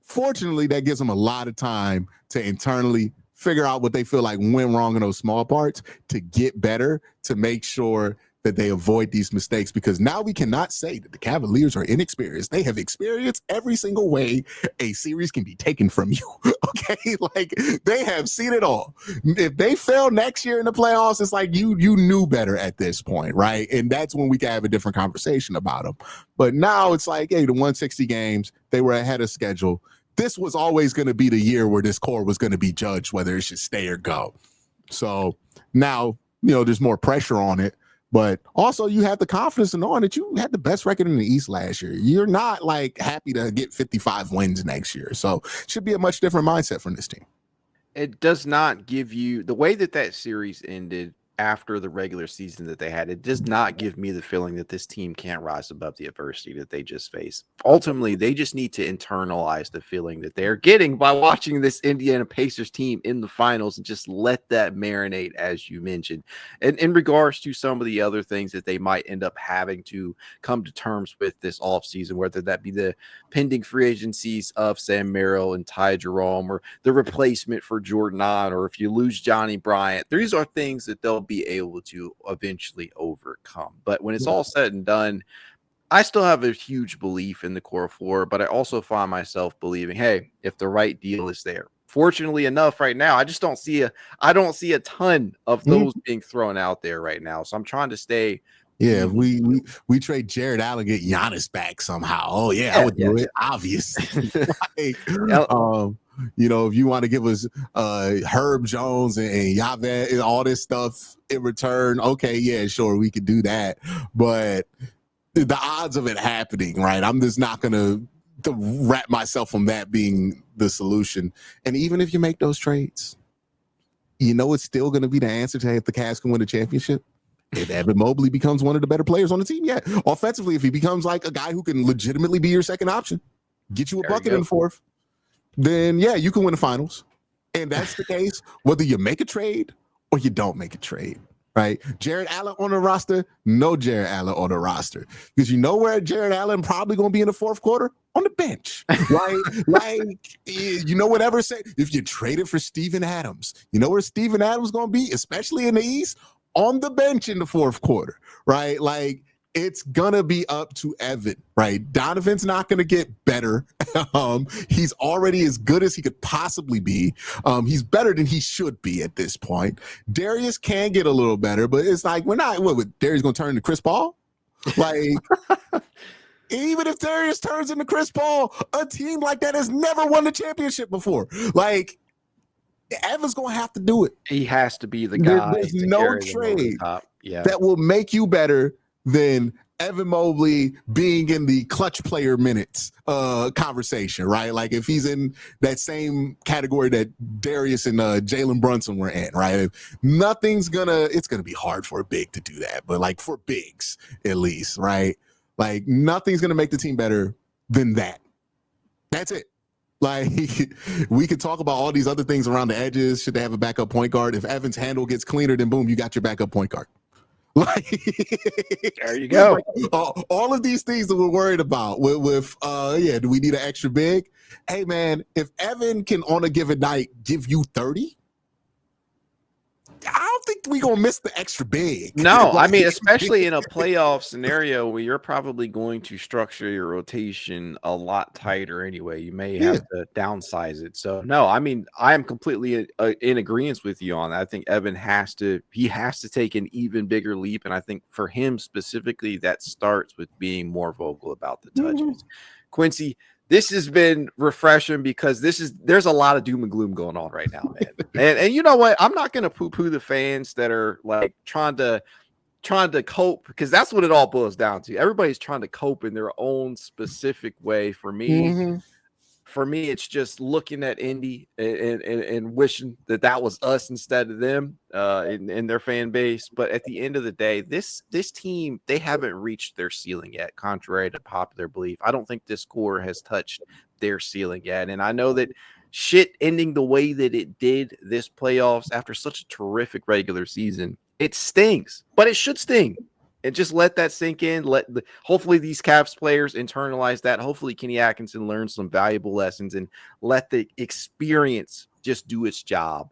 fortunately, that gives them a lot of time to internally figure out what they feel like went wrong in those small parts, to get better, to make sure that they avoid these mistakes, because now we cannot say that the Cavaliers are inexperienced. They have experienced every single way a series can be taken from you. Okay, like they have seen it all. If they fail next year in the playoffs, it's like you knew better at this point, right? And that's when we can have a different conversation about them. But now it's like, hey, the 160 games, they were ahead of schedule. This was always going to be the year where this core was going to be judged whether it should stay or go. So now, there's more pressure on it. But also you have the confidence in knowing that you had the best record in the East last year. You're not like happy to get 55 wins next year. So it should be a much different mindset from this team. It does not give you the way that series ended after the regular season that they had. It does not give me the feeling that this team can't rise above the adversity that they just faced. Ultimately, they just need to internalize the feeling that they're getting by watching this Indiana Pacers team in the finals and just let that marinate, as you mentioned. And in regards to some of the other things that they might end up having to come to terms with this offseason, whether that be the pending free agencies of Sam Merrill and Ty Jerome, or the replacement for Jordan On, or if you lose Johnny Bryant, these are things that they'll be able to eventually overcome. But when it's all said and done, I still have a huge belief in the core four, but I also find myself believing, hey, if the right deal is there. Fortunately enough, right now, I don't see a ton of those being thrown out there right now. So I'm trying to stay. Yeah, we trade Jarrett Allen, get Giannis back somehow. Oh yeah, I would do it. Obviously. If you want to give us Herb Jones and Yaveh and all this stuff in return, okay, yeah, sure, we could do that. But the odds of it happening, right? I'm just not gonna wrap myself on that being the solution. And even if you make those trades, it's still gonna be the answer to if the Cavs can win a championship. If Evan Mobley becomes one of the better players on the team, yeah. Offensively, if he becomes like a guy who can legitimately be your second option, get you a bucket in the fourth, then yeah, you can win the finals. And that's the case whether you make a trade or you don't make a trade, right? Jarrett Allen on the roster, no Jarrett Allen on the roster. Because where Jarrett Allen probably going to be in the fourth quarter? On the bench, right? Whatever say, if you traded for Steven Adams, where Steven Adams going to be, especially in the East? On the bench in the fourth quarter, right? Like, it's gonna be up to Evan, right? Donovan's not gonna get better. He's already as good as he could possibly be. He's better than he should be at this point. Darius can get a little better, but it's like Darius gonna turn to Chris Paul? Like, even if Darius turns into Chris Paul, a team like that has never won the championship before. Like, Evan's gonna have to do it. He has to be the guy. There's no trade that will make you better than Evan Mobley being in the clutch player minutes conversation, right? Like if he's in that same category that Darius and Jalen Brunson were in, right? It's gonna be hard for a big to do that, but like for bigs at least, right? Like nothing's gonna make the team better than that. That's it. Like, we could talk about all these other things around the edges. Should they have a backup point guard? If Evan's handle gets cleaner, then boom, you got your backup point guard. Like, there you go. All of these things that we're worried about with do we need an extra big? Hey, man, if Evan can on a given night give you 30, I don't think we're going to miss the extra big. No, I mean, especially in a playoff scenario where you're probably going to structure your rotation a lot tighter anyway. You may have to downsize it. So, no, I mean, I am completely in agreement with you on that. I think Evan has to take an even bigger leap. And I think for him specifically, that starts with being more vocal about the touches. Quincy, this has been refreshing because there's a lot of doom and gloom going on right now, man. and you know what? I'm not going to poo-poo the fans that are like trying to cope, because that's what it all boils down to. Everybody's trying to cope in their own specific way. For me, it's just looking at Indy and wishing that was us instead of them in their fan base. But at the end of the day, this team, they haven't reached their ceiling yet, contrary to popular belief. I don't think this core has touched their ceiling yet. And I know that shit ending the way that it did this playoffs after such a terrific regular season, it stings, but it should sting. And just let that sink in. Hopefully these Cavs players internalize that. Hopefully Kenny Atkinson learns some valuable lessons and let the experience just do its job.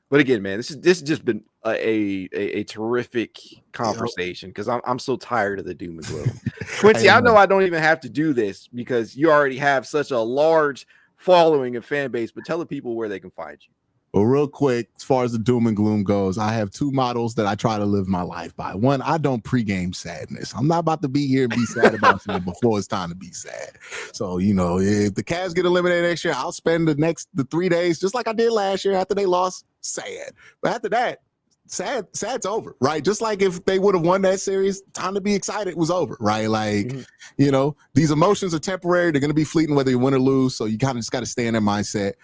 But again, man, this has just been a terrific conversation because I'm so tired of the doom and gloom. Quincy, I know I don't even have to do this because you already have such a large following and fan base, but tell the people where they can find you. Well, real quick, as far as the doom and gloom goes, I have two models that I try to live my life by. One, I don't pregame sadness. I'm not about to be here and be sad about something before it's time to be sad. So, if the Cavs get eliminated next year, I'll spend the 3 days just like I did last year after they lost, sad. But after that, sad's over, right? Just like if they would have won that series, time to be excited was over, right? Like, these emotions are temporary. They're going to be fleeting whether you win or lose. So you kind of just got to stay in that mindset.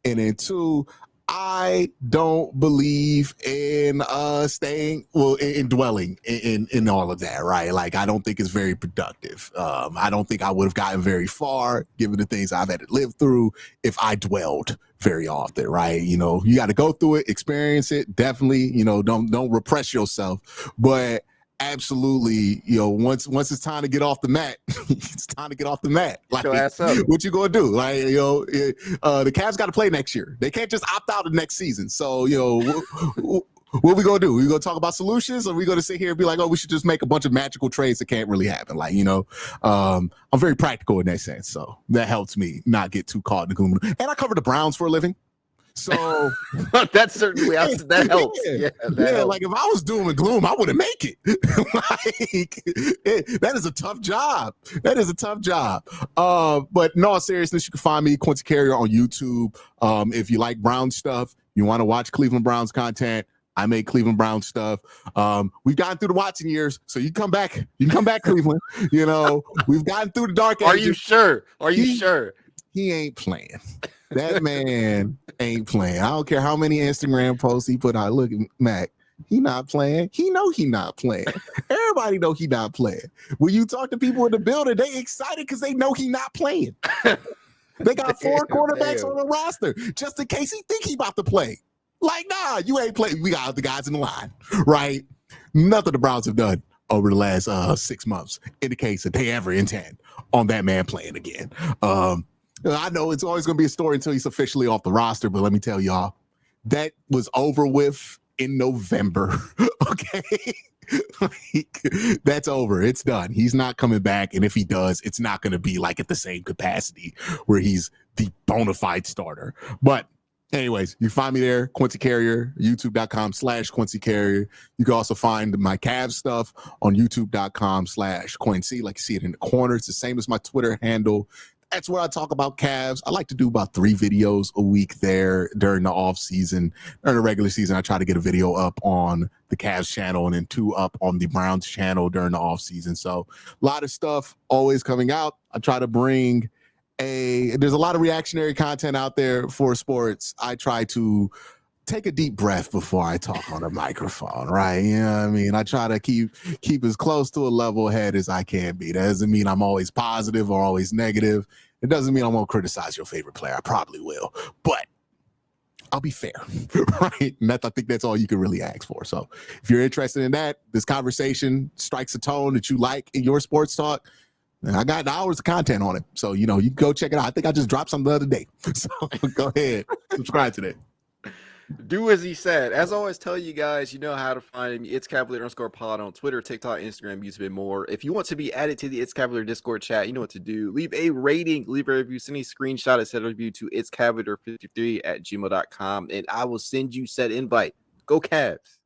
And then two, I don't believe in in dwelling in all of that, right? Like, I don't think it's very productive. I don't think I would have gotten very far given the things I've had to live through if I dwelled very often, right? You got to go through it, experience it. Definitely, don't repress yourself, but absolutely, once it's time to get off the mat, it's time to get off the mat. Like, what you gonna do? Like, the Cavs got to play next year. They can't just opt out of next season. So, what we gonna do? We gonna talk about solutions, or we gonna sit here and be like, oh, we should just make a bunch of magical trades that can't really happen? Like, I'm very practical in that sense, so that helps me not get too caught in the gloom. And I cover the Browns for a living. So that's certainly that helps. Yeah, helps. Like if I was doom and gloom, I wouldn't make it. That is a tough job. But in all seriousness, you can find me, Quincy Carrier, on YouTube. If you like Brown stuff, you want to watch Cleveland Browns content, I make Cleveland Browns stuff. We've gotten through the Watson years, so you can come back. Cleveland. We've gotten through the dark ages. Are you sure? He ain't playing. That man ain't playing. I don't care how many Instagram posts he put out. Look at Mac. He not playing. He know he not playing. Everybody know he not playing. When you talk to people in the building, they excited because they know he not playing. They got 4 quarterbacks on the roster just in case he think he about to play. Like, nah, you ain't playing. We got other guys in the line, right? Nothing the Browns have done over the last 6 months indicates that they ever intend on that man playing again. I know it's always going to be a story until he's officially off the roster, but let me tell y'all, that was over with in November. Okay. That's over. It's done. He's not coming back. And if he does, it's not going to be like at the same capacity where he's the bona fide starter. But anyways, you find me there, Quincy Carrier, youtube.com/Quincy Carrier. You can also find my Cavs stuff on youtube.com/Quincy. Like you see it in the corner. It's the same as my Twitter handle. That's where I talk about Cavs. I like to do about 3 videos a week there during the off season. During the regular season, I try to get a video up on the Cavs channel and then 2 up on the Browns channel during the off season. So a lot of stuff always coming out. I try to bring there's a lot of reactionary content out there for sports. I try to take a deep breath before I talk on a microphone, right? You know what I mean? I try to keep as close to a level head as I can be. That doesn't mean I'm always positive or always negative. It doesn't mean I won't criticize your favorite player. I probably will, but I'll be fair, right? And I think that's all you can really ask for. So if you're interested in that, this conversation strikes a tone that you like in your sports talk, and I got hours of content on it. So, you can go check it out. I think I just dropped something the other day. So go ahead, subscribe to that. Do as he said. As always, tell you guys, you know how to find me. It's Cavalier_pod on Twitter, TikTok, Instagram, YouTube, and more. If you want to be added to the It's Cavalier Discord chat, you know what to do. Leave a rating, leave a review, send a screenshot, and send a review to itscavalier53@gmail.com, and I will send you said invite. Go Cavs.